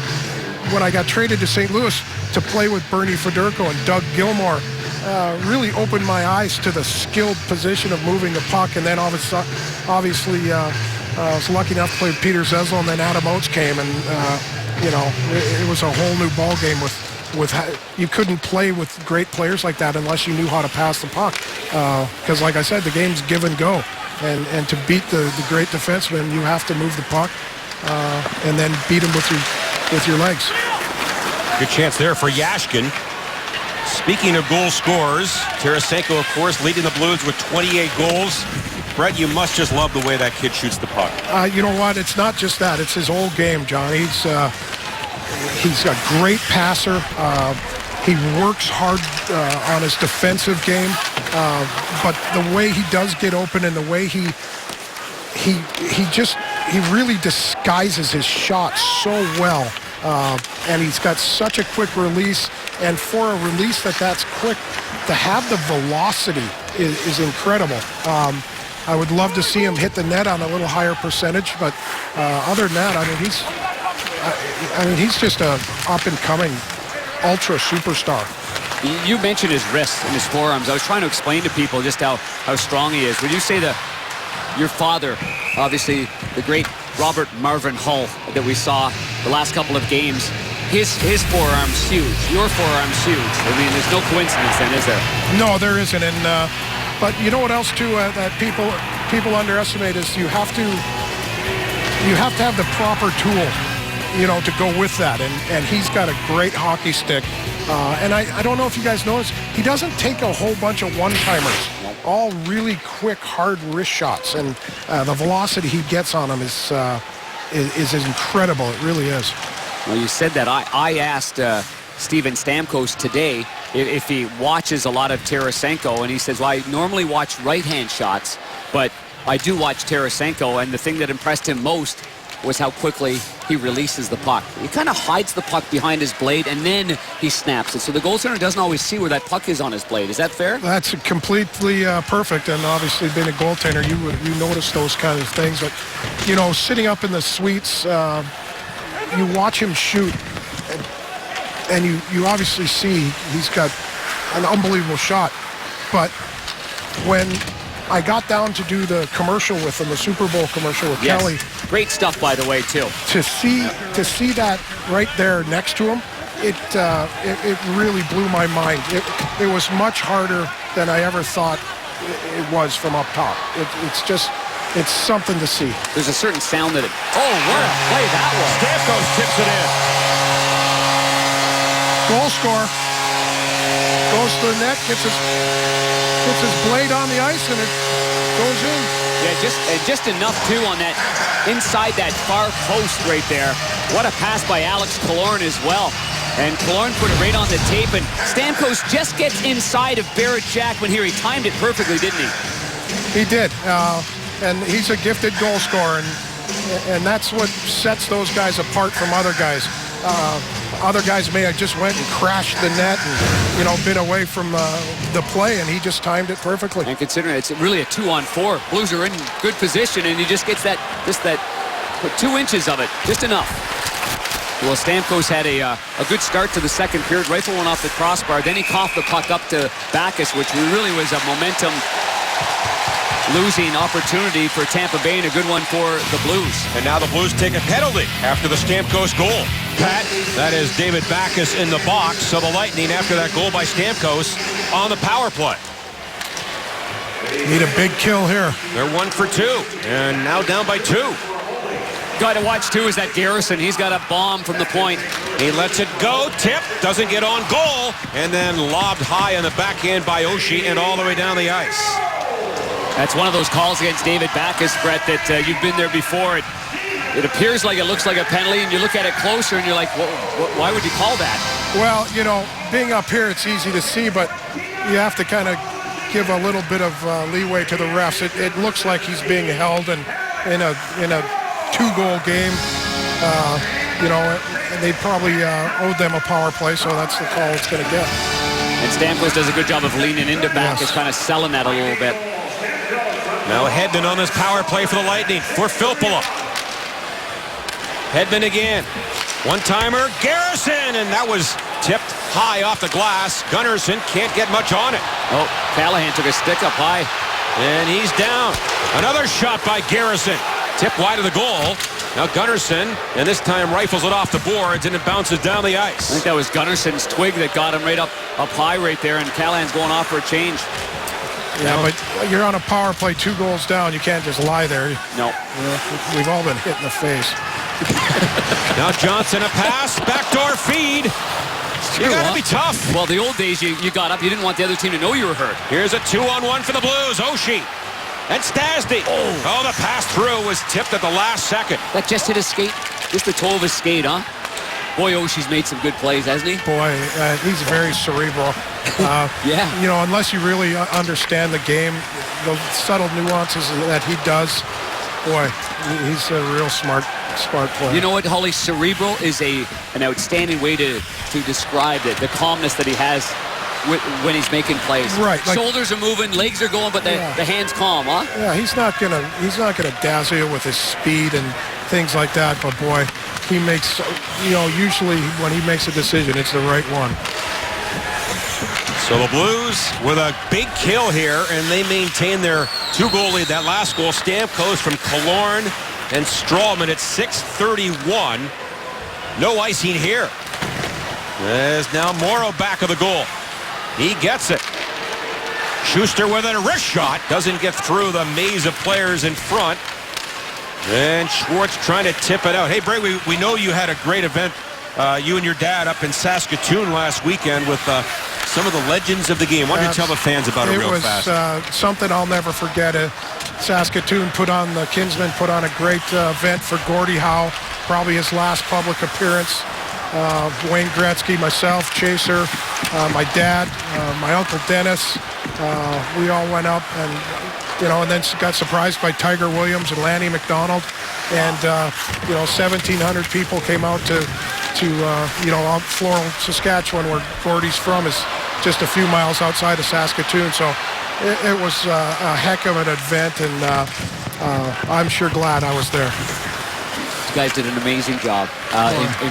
when I got traded to St. Louis, to play with Bernie Federko and Doug Gilmour, really opened my eyes to the skilled position of moving the puck. And then obviously I was lucky enough to play with Peter Zezel, and then Adam Oates came, and it was a whole new ball game with you couldn't play with great players like that unless you knew how to pass the puck. Because like I said, the game's give and go. And to beat the great defenseman, you have to move the puck and then beat him with your legs. Good chance there for Yashkin. Speaking of goal scorers, Tarasenko, of course, leading the Blues with 28 goals. Brett, you must just love the way that kid shoots the puck. You know what? It's not just that. It's his whole game, John. He's a great passer. He works hard on his defensive game, but the way he does get open and the way he really disguises his shot so well, and he's got such a quick release. And for a release that's quick, to have the velocity is incredible. I would love to see him hit the net on a little higher percentage, but other than that, he's just a up-and-coming ultra superstar. You mentioned his wrists and his forearms. I was trying to explain to people just how strong he is. Would you say that your father, obviously the great Robert Marvin Hull that we saw the last couple of games, his forearm's huge, your forearm's huge. I mean, there's no coincidence then, is there? No, there isn't. And but you know what else too that people underestimate is you have to have the proper tool, to go with that. And he's got a great hockey stick. And I don't know if you guys notice, he doesn't take a whole bunch of one-timers. All really quick, hard wrist shots. And the velocity he gets on them is incredible. It really is. Well, you said that. I asked Steven Stamkos today if he watches a lot of Tarasenko, and he says, well, I normally watch right-hand shots, but I do watch Tarasenko, and the thing that impressed him most was how quickly he releases the puck. He kind of hides the puck behind his blade, and then he snaps it. So the goaltender doesn't always see where that puck is on his blade. Is that fair? That's completely perfect, and obviously being a goaltender, you notice those kind of things. But, sitting up in the suites, you watch him shoot, and you obviously see he's got an unbelievable shot. But when I got down to do the commercial with him, the Super Bowl commercial with Kelly. Great stuff, by the way, too. To see that right there next to him, it really blew my mind. It was much harder than I ever thought it was from up top. It's something to see. There's a certain sound that what a play that was. Stamkos tips it in. Goal scorer. Goes to the net, gets his blade on the ice, and it goes in. Yeah, just enough, too, on that, inside that far post right there. What a pass by Alex Killorn as well. And Killorn put it right on the tape, and Stamkos just gets inside of Barrett Jackman here. He timed it perfectly, didn't he? He did. And he's a gifted goal scorer, and that's what sets those guys apart from other guys. Other guys may have just went and crashed the net and, been away from the play, and he just timed it perfectly. And considering it's really a 2-on-4, Blues are in good position, and he just gets that 2 inches of it, just enough. Well, Stamkos had a good start to the second period, rifle one off the crossbar, then he coughed the puck up to Backes, which really was a momentum losing opportunity for Tampa Bay, and a good one for the Blues. And now the Blues take a penalty after the Stamkos goal. Pat, that is David Backes in the box. So the Lightning, after that goal by Stamkos, on the power play. Need a big kill here. They're 1 for 2, and now down by 2. Guy to watch, too, is that Garrison. He's got a bomb from the point. He lets it go, tip, doesn't get on goal, and then lobbed high on the backhand by Oshie and all the way down the ice. That's one of those calls against David Backes, Brett, that you've been there before. it appears like it looks like a penalty, and you look at it closer, and you're like, why would you call that? Well, you know, being up here, it's easy to see, but you have to kind of give a little bit of leeway to the refs. It looks like he's being held in a 2-goal game. You know, they probably owed them a power play, so that's the call it's going to get. And Stamkos does a good job of leaning into back, is kind of selling that a little bit. Now Hedman on this power play for the Lightning for Filppula. Hedman again. One-timer, Garrison, and that was tipped high off the glass. Gunnarsson can't get much on it. Oh, Callahan took a stick up high. And he's down. Another shot by Garrison. Tipped wide of the goal. Now Gunnarsson, and this time rifles it off the boards, and it bounces down the ice. I think that was Gunnarsson's twig that got him right up high right there, and Callahan's going off for a change. Yeah, but you're on a power play, 2 goals down. You can't just lie there. No. We've all been hit in the face. Now Johnson, a pass, backdoor feed. You got to be tough. Well, the old days, you got up. You didn't want the other team to know you were hurt. Here's a 2-on-1 for the Blues. Oshie and Stastny. Oh, the pass through was tipped at the last second. That just hit his skate. Just the toe of his skate, huh? Boy, Oshie's made some good plays, hasn't he? Boy, he's very cerebral. Yeah. You know, unless you really understand the game, the subtle nuances that he does, boy, he's a real smart player. You know what, Holly? Cerebral is an outstanding way to describe it. The calmness that he has when he's making plays. Right. Like, shoulders are moving, legs are going, but the hand's calm, huh? Yeah, he's not gonna dazzle you with his speed and things like that. But boy, he makes, you know, usually when he makes a decision, it's the right one. So the Blues with a big kill here, and they maintain their 2-goal lead. That last goal, Stamkos from Killorn and Strawman at 6:31. No icing here. There's now Morrow back of the goal. He gets it. Schuster with a wrist shot. Doesn't get through the maze of players in front. And Schwartz trying to tip it out. Hey, Bray, we know you had a great event, you and your dad, up in Saskatoon last weekend with some of the legends of the game. Why don't you tell the fans about it real fast? It was something I'll never forget. Saskatoon the Kinsmen put on a great event for Gordie Howe, probably his last public appearance. Wayne Gretzky, myself, Chaser, my dad, my Uncle Dennis, we all went up and, you know, and then got surprised by Tiger Williams and Lanny McDonald. And, you know, 1,700 people came out to you know, out Floral, Saskatchewan, where Gordie's from, is just a few miles outside of Saskatoon. So it was a heck of an event, and I'm sure glad I was there. You guys did an amazing job.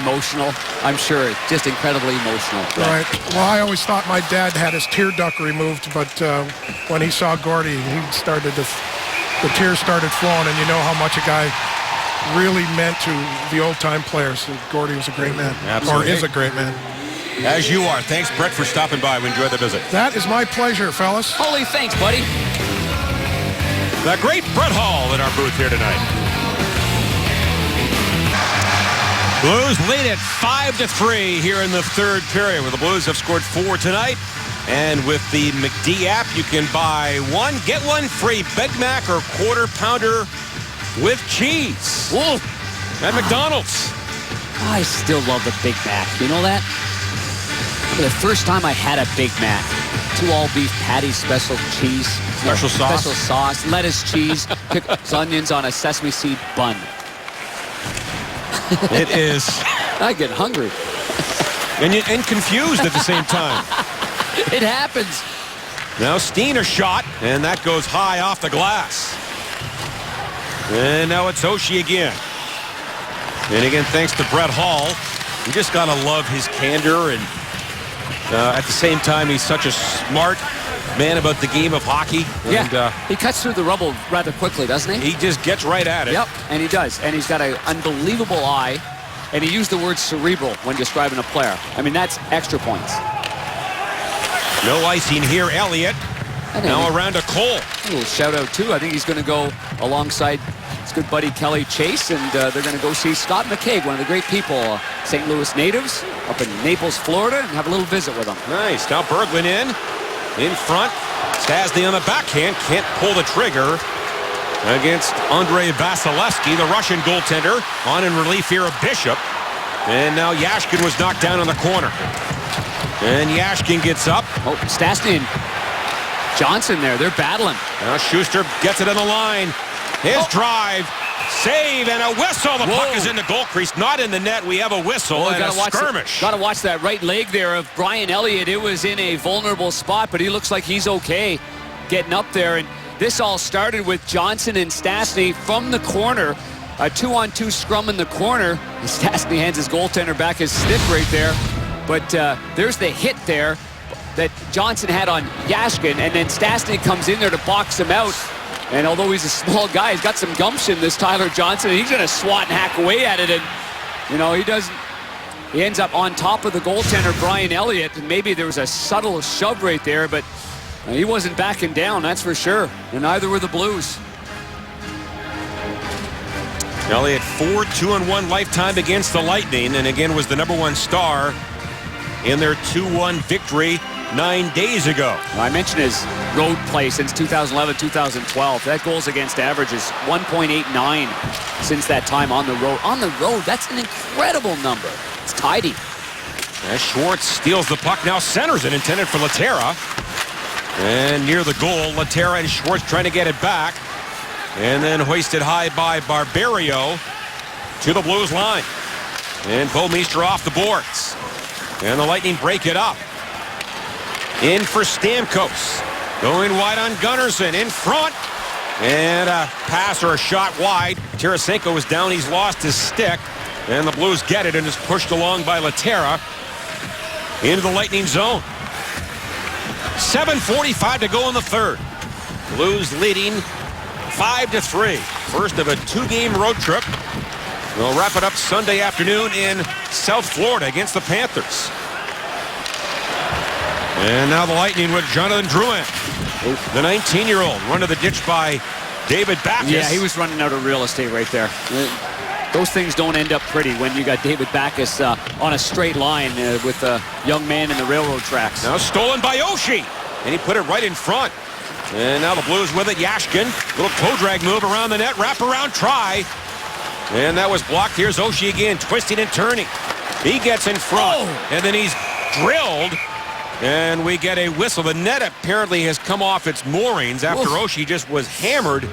Emotional, I'm sure, just incredibly emotional. Right. Well, I always thought my dad had his tear duct removed, but when he saw Gordie, the tears started flowing, and you know how much a guy really meant to the old-time players. Gordie was a great man. Absolutely. Or is a great man. As you are. Thanks, Brett, for stopping by. We enjoyed the visit. That is my pleasure, fellas. Holy thanks, buddy. The great Brett Hall in our booth here tonight. Blues lead at 5-3 here in the third period, where the Blues have scored 4 tonight. And with the McD app, you can buy 1, get 1 free Big Mac or Quarter Pounder with cheese. Whoa. At McDonald's. I still love the Big Mac. You know that? The first time I had a Big Mac, 2 all-beef patties, special cheese. Special sauce? Special sauce, lettuce, cheese, pickles, onions on a sesame seed bun. It is. I get hungry. And confused at the same time. It happens. Now Steen a shot, and that goes high off the glass. And now it's Oshie again. And again, thanks to Brett Hall. You just got to love his candor, and at the same time, he's such a smart man about the game of hockey. Yeah, and, he cuts through the rubble rather quickly, doesn't he? He just gets right at it. Yep, and he does. And he's got an unbelievable eye. And he used the word cerebral when describing a player. I mean, that's extra points. No icing here, Elliott. Now around to Cole. A little shout out, too. I think he's going to go alongside his good buddy Kelly Chase, and they're going to go see Scott McCabe, one of the great people, St. Louis natives, up in Naples, Florida, and have a little visit with him. Nice. Now Berglund in front. Stastny on the backhand. Can't pull the trigger. against Andrei Vasilevsky, the Russian goaltender, on in relief here of Bishop. And now Yashkin was knocked down in the corner. And Yashkin gets up. Oh, Stastny and Johnson there. They're battling. Now Schuster gets it in the line. His drive. Save and a whistle. The puck is in the goal crease, not in the net. We have a whistle and a skirmish. Got to watch that right leg there of Brian Elliott. It was in a vulnerable spot, but he looks like he's okay getting up there. And this all started with Johnson and Stastny from the corner. A 2-on-2 scrum in the corner. And Stastny hands his goaltender back his stick right there. But there's the hit there that Johnson had on Yashkin, and then Stastny comes in there to box him out. And although he's a small guy, he's got some gumption, this Tyler Johnson. And he's going to swat and hack away at it. And, you know, he ends up on top of the goaltender, Brian Elliott. And maybe there was a subtle shove right there, but he wasn't backing down, that's for sure. And neither were the Blues. Elliott 4-2-1 lifetime against the Lightning, and again was the #1 star in their 2-1 victory 9 days ago. I mentioned his road play since 2011-2012. That goals against average is 1.89 since that time on the road. On the road, that's an incredible number. It's tidy. As Schwartz steals the puck, now centers it, intended for Laterra. And near the goal, Laterra and Schwartz trying to get it back. And then hoisted high by Barberio to the Blues line. And Bouwmeester off the boards. And the Lightning break it up. In for Stamkos. Going wide on Gunnarsson. In front. And a pass or a shot wide. Tarasenko is down. He's lost his stick. And the Blues get it and is pushed along by Laterra into the Lightning zone. 7:45 to go in the third. Blues leading 5-3. First of a 2-game road trip. We'll wrap it up Sunday afternoon in South Florida against the Panthers. And now the Lightning with Jonathan Drouin. The 19-year-old run to the ditch by David Backes. Yeah, he was running out of real estate right there. Those things don't end up pretty when you got David Backes on a straight line with a young man in the railroad tracks. Now stolen by Oshie. And he put it right in front. And now the Blues with it. Yashkin. Little toe drag move around the net. Wrap around try. And that was blocked. Here's Oshie again. Twisting and turning. He gets in front. And then he's drilled. And we get a whistle. The net apparently has come off its moorings after Oshie just was hammered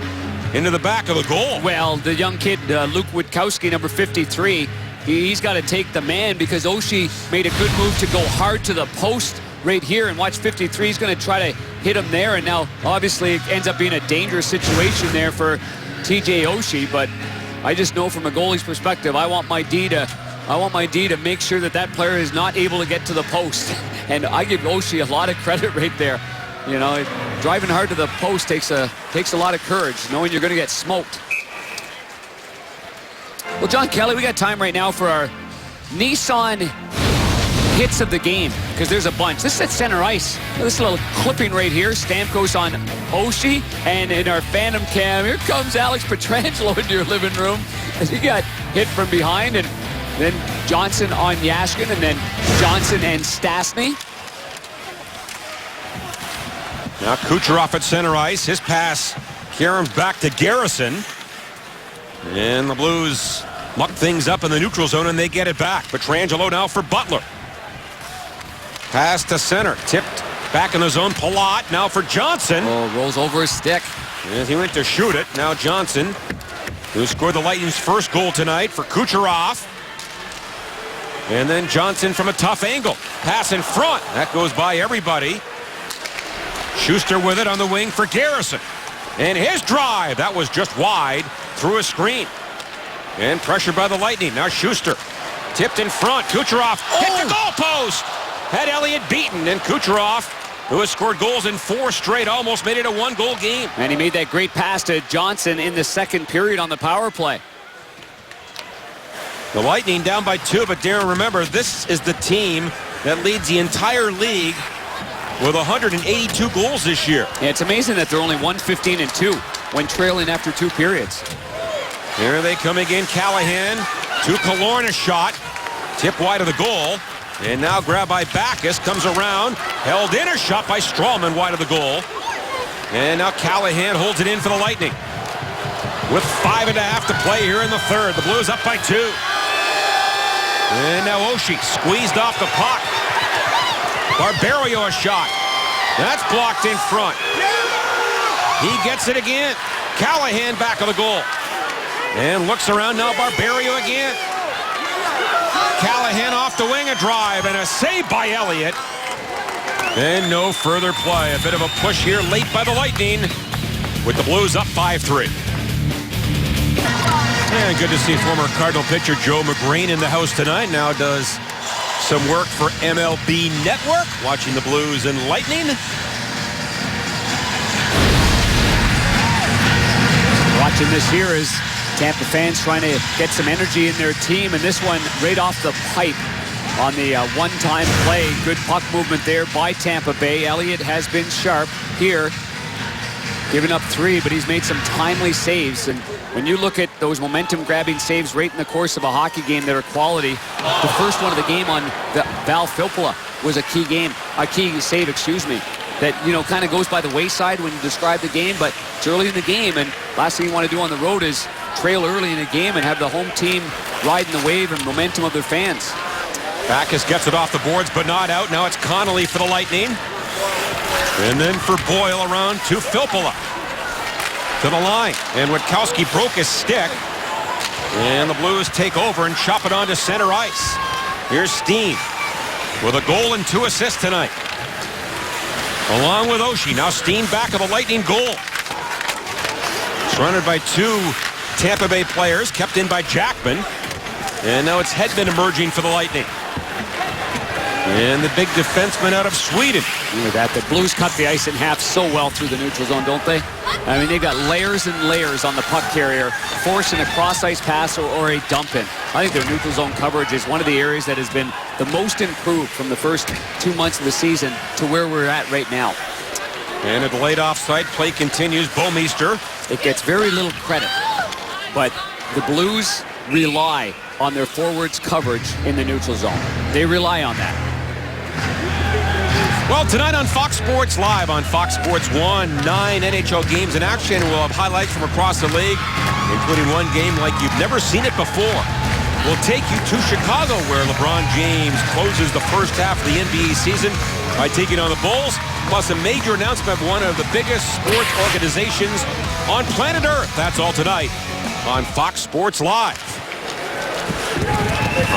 into the back of the goal. Well, the young kid, Luke Witkowski, number 53, he's got to take the man because Oshie made a good move to go hard to the post right here. And watch 53, he's going to try to hit him there. And now, obviously, it ends up being a dangerous situation there for TJ Oshie. But I just know from a goalie's perspective, I want my D to make sure that that player is not able to get to the post. And I give Oshie a lot of credit right there. You know, driving hard to the post takes a lot of courage, knowing you're going to get smoked. Well, John Kelly, we got time right now for our Nissan hits of the game, because there's a bunch. This is at center ice. This little clipping right here. Stamkos on Oshie, and in our Phantom Cam, here comes Alex Pietrangelo into your living room as he got hit from behind, and then Johnson on Yashkin, and then Johnson and Stastny. Now Kucherov at center ice. His pass caroms back to Garrison. And the Blues muck things up in the neutral zone, and they get it back. Pietrangelo now for Butler. Pass to center. Tipped back in the zone. Palat now for Johnson. Oh, rolls over his stick. As he went to shoot it. Now Johnson, who scored the Lightning's first goal tonight, for Kucherov. And then Johnson from a tough angle. Pass in front. That goes by everybody. Schuster with it on the wing for Garrison. And his drive. That was just wide through a screen. And pressure by the Lightning. Now Schuster. Tipped in front. Kucherov hit the goalpost. Had Elliott beaten. And Kucherov, who has scored goals in 4 straight, almost made it a 1-goal game. And he made that great pass to Johnson in the second period on the power play. The Lightning down by 2, but Darren, remember, this is the team that leads the entire league with 182 goals this year. Yeah, it's amazing that they're only 1-15-2 when trailing after 2 periods. Here they come again. Callahan to Killorn, a shot. Tip wide of the goal. And now grabbed by Backes. Comes around. Held in, a shot by Strawman wide of the goal. And now Callahan holds it in for the Lightning. with 5.5 to play here in the third. The Blues up by 2. And now Oshie squeezed off the puck. Barberio a shot. That's blocked in front. He gets it again. Callahan back of the goal. And looks around now. Barberio again. Callahan off the wing, a drive, and a save by Elliott. And no further play. A bit of a push here late by the Lightning with the Blues up 5-3. And good to see former Cardinal pitcher Joe McGrain in the house tonight. Now does some work for MLB Network, watching the Blues and Lightning. Watching this here is Tampa fans trying to get some energy in their team, and this one right off the pipe on the one-time play. Good puck movement there by Tampa Bay. Elliott has been sharp here, giving up 3, but he's made some timely saves. And when you look at those momentum-grabbing saves right in the course of a hockey game that are quality, the first one of the game on Val Filppula was a key save, that, you know, kind of goes by the wayside when you describe the game, but it's early in the game, and last thing you want to do on the road is trail early in the game and have the home team riding the wave and momentum of their fans. Backes gets it off the boards, but not out. Now it's Connolly for the Lightning. And then for Boyle around to Filppula. To the line. And Witkowski broke his stick. And the Blues take over and chop it onto center ice. Here's Steen with a goal and 2 assists tonight. Along with Oshie. Now Steen back of the Lightning goal. Surrounded by 2 Tampa Bay players, kept in by Jackman. And now it's Hedman emerging for the Lightning. And the big defenseman out of Sweden. Look at that. The Blues cut the ice in half so well through the neutral zone, don't they? I mean, they've got layers and layers on the puck carrier, forcing a cross-ice pass or a dump-in. I think their neutral zone coverage is one of the areas that has been the most improved from the first 2 months of the season to where we're at right now. And a delayed offside play continues. Bouwmeester. It gets very little credit, but the Blues rely on their forwards' coverage in the neutral zone. They rely on that. Well, tonight on Fox Sports Live on Fox Sports 1, 9 NHL games in action. We'll have highlights from across the league, including one game like you've never seen it before. We'll take you to Chicago, where LeBron James closes the first half of the NBA season by taking on the Bulls, plus a major announcement of one of the biggest sports organizations on planet Earth. That's all tonight on Fox Sports Live.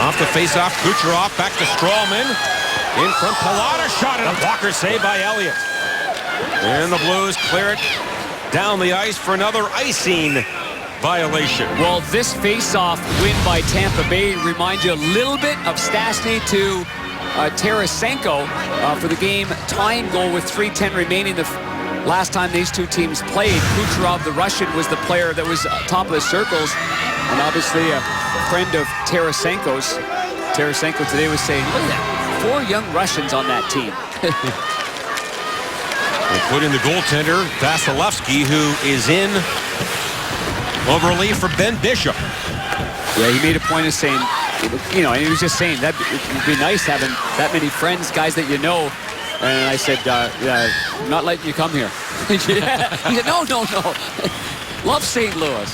Off the face-off, Kucherov back to Strawman. In from Pallotta, shot and a blocker save by Elliott. And the Blues clear it down the ice for another icing violation. Well, this face-off win by Tampa Bay reminds you a little bit of Stastny to Tarasenko for the game tying goal with 3:10 remaining the last time these two teams played. Kucherov, the Russian, was the player that was top of the circles, and obviously a friend of Tarasenko's. Tarasenko today was saying, look at that, 4 young Russians on that team. Including the goaltender, Vasilevsky, who is in over relief for Ben Bishop. Yeah, he made a point of saying, you know, and he was just saying that it would be nice having that many friends, guys that you know. And I said, I'm not letting you come here. Yeah. He said, no. Love St. Louis.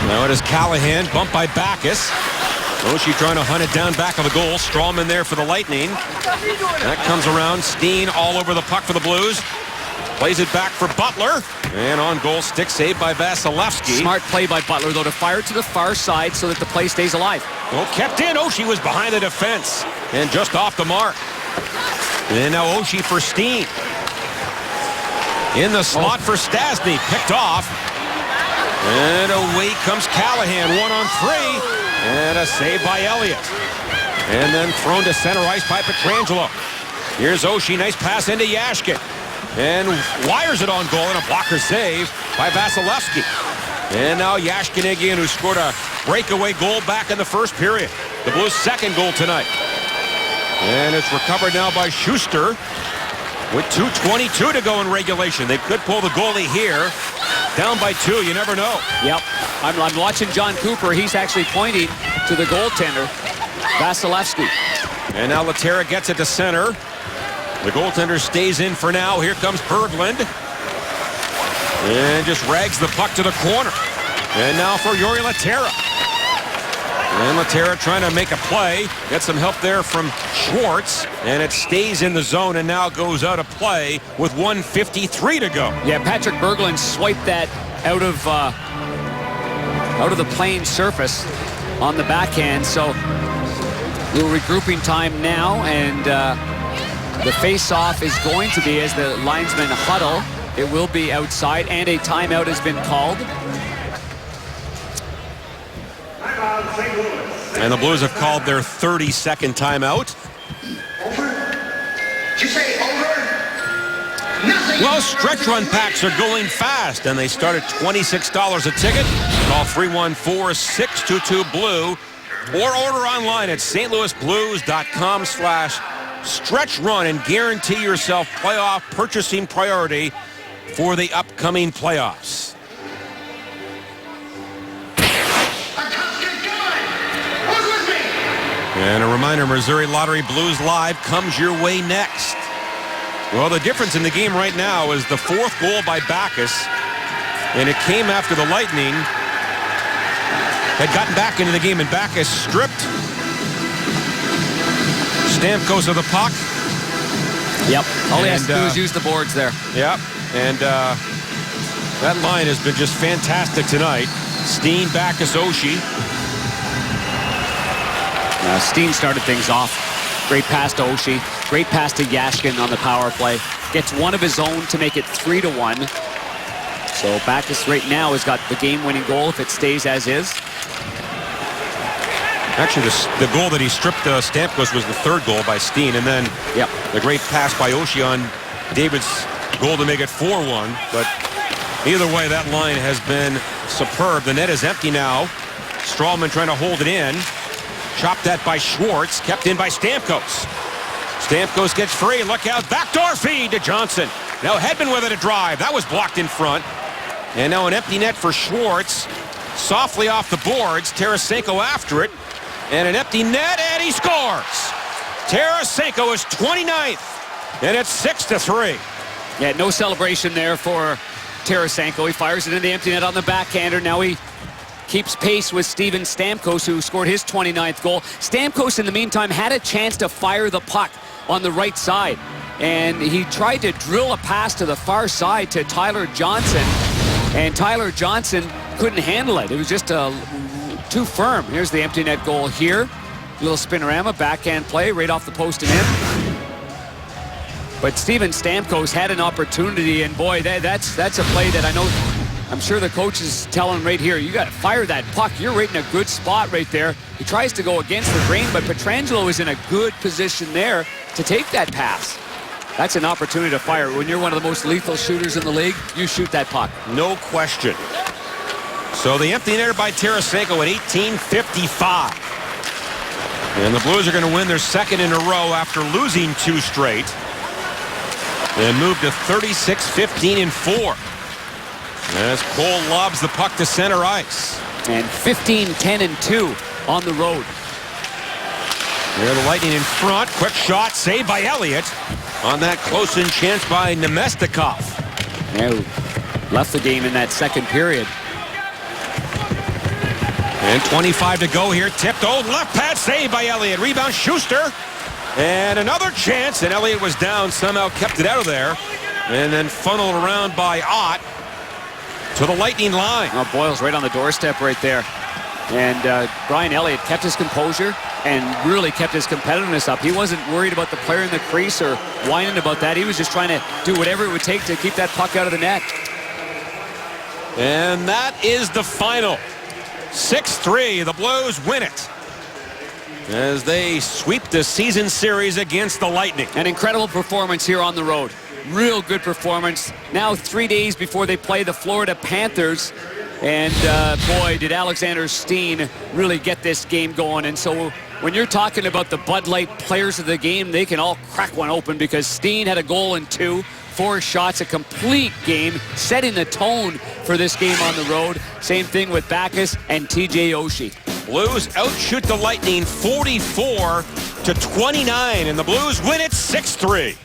Now it is Callahan, bumped by Backes. Oshie trying to hunt it down back of the goal. Strawman there for the Lightning. That comes around. Steen all over the puck for the Blues. Plays it back for Butler. And on goal, stick saved by Vasilevsky. Smart play by Butler, though, to fire to the far side so that the play stays alive. Well, kept in. Oshie was behind the defense and just off the mark. And now Oshie for Steen. In the slot for Stastny. Picked off. And away comes Callahan. 1-on-3. And a save by Elliott. And then thrown to center ice by Pietrangelo. Here's Oshie. Nice pass into Yashkin. And wires it on goal, and a blocker save by Vasilevsky. And now Yashkin again, who scored a breakaway goal back in the first period. The Blues' second goal tonight. And it's recovered now by Schuster with 2:22 to go in regulation. They could pull the goalie here. Down by 2, you never know. Yep. I'm watching John Cooper. He's actually pointing to the goaltender, Vasilevsky. And now Laterra gets it to center. The goaltender stays in for now. Here comes Berglund. And just rags the puck to the corner. And now for Jori Lehtera. And Lehtera trying to make a play. Get some help there from Schwartz. And it stays in the zone and now goes out of play with 1:53 to go. Yeah, Patrick Berglund swiped that out of the playing surface on the backhand. So little regrouping time now, and the face-off is going to be, as the linesmen huddle, it will be outside, and a timeout has been called. And the Blues have called their 32nd timeout. Well, stretch run packs are going fast, and they start at $26 a ticket. Call 314-622-BLUE or order online at stlouisblues.com/stretchrun and guarantee yourself playoff purchasing priority for the upcoming playoffs. And a reminder, Missouri Lottery Blues Live comes your way next. Well, the difference in the game right now is the fourth goal by Backes, and it came after the Lightning had gotten back into the game, and Backes stripped Stamkos of the puck. Yep, all he has to do is use the boards there. Yep, and that line has been just fantastic tonight. Steen, Backes, Oshie. Steen started things off. Great pass to Oshie. Great pass to Yashkin on the power play. Gets one of his own to make it 3-1. So Backes right now has got the game-winning goal if it stays as is. Actually, the goal that he stripped Stamkos was the third goal by Steen, and then the great pass by Oshie on David's goal to make it 4-1. But either way, that line has been superb. The net is empty now. Strawman trying to hold it in. Chopped that by Schwartz, kept in by Stamkos. Stamkos gets free, look out, backdoor feed to Johnson. Now Hedman with it a drive, that was blocked in front. And now an empty net for Schwartz. Softly off the boards, Tarasenko after it. And an empty net, and he scores! Tarasenko is 29th, and it's 6-3. Yeah, no celebration there for Tarasenko. He fires it in the empty net on the backhander. Now he keeps pace with Steven Stamkos, who scored his 29th goal. Stamkos, in the meantime, had a chance to fire the puck on the right side, and he tried to drill a pass to the far side to Tyler Johnson, and Tyler Johnson couldn't handle it. It was just too firm. Here's the empty net goal here. Little spinorama, backhand play right off the post and in. But Steven Stamkos had an opportunity, and boy, that's a play that I know, I'm sure the coach is telling him right here, you got to fire that puck. You're right in a good spot right there. He tries to go against the grain, but Pietrangelo is in a good position there to take that pass. That's an opportunity to fire. When you're one of the most lethal shooters in the league, you shoot that puck. No question. So the empty netter by Tarasenko at 18:55. And the Blues are going to win their second in a row after losing 2 straight. And move to 36-15-4. As Cole lobs the puck to center ice. And 15-10-2 on the road. There the Lightning in front. Quick shot, saved by Elliott. On that close-in chance by Nemestikov. Yeah, left the game in that second period. And 25 to go here. Tipped, left pad, saved by Elliott. Rebound, Schuster. And another chance, and Elliott was down, somehow kept it out of there. And then funneled around by Ott to the Lightning line. Oh, Boyle's right on the doorstep right there. And Brian Elliott kept his composure and really kept his competitiveness up. He wasn't worried about the player in the crease or whining about that. He was just trying to do whatever it would take to keep that puck out of the net. And that is the final. 6-3, the Blues win it as they sweep the season series against the Lightning. An incredible performance here on the road. Real good performance. Now 3 days before they play the Florida Panthers. And boy, did Alexander Steen really get this game going. And so when you're talking about the Bud Light players of the game, they can all crack one open because Steen had a goal in 2, 4 shots, a complete game, setting the tone for this game on the road. Same thing with Backes and TJ Oshie. Blues outshoot the Lightning 44-29, and the Blues win it 6-3.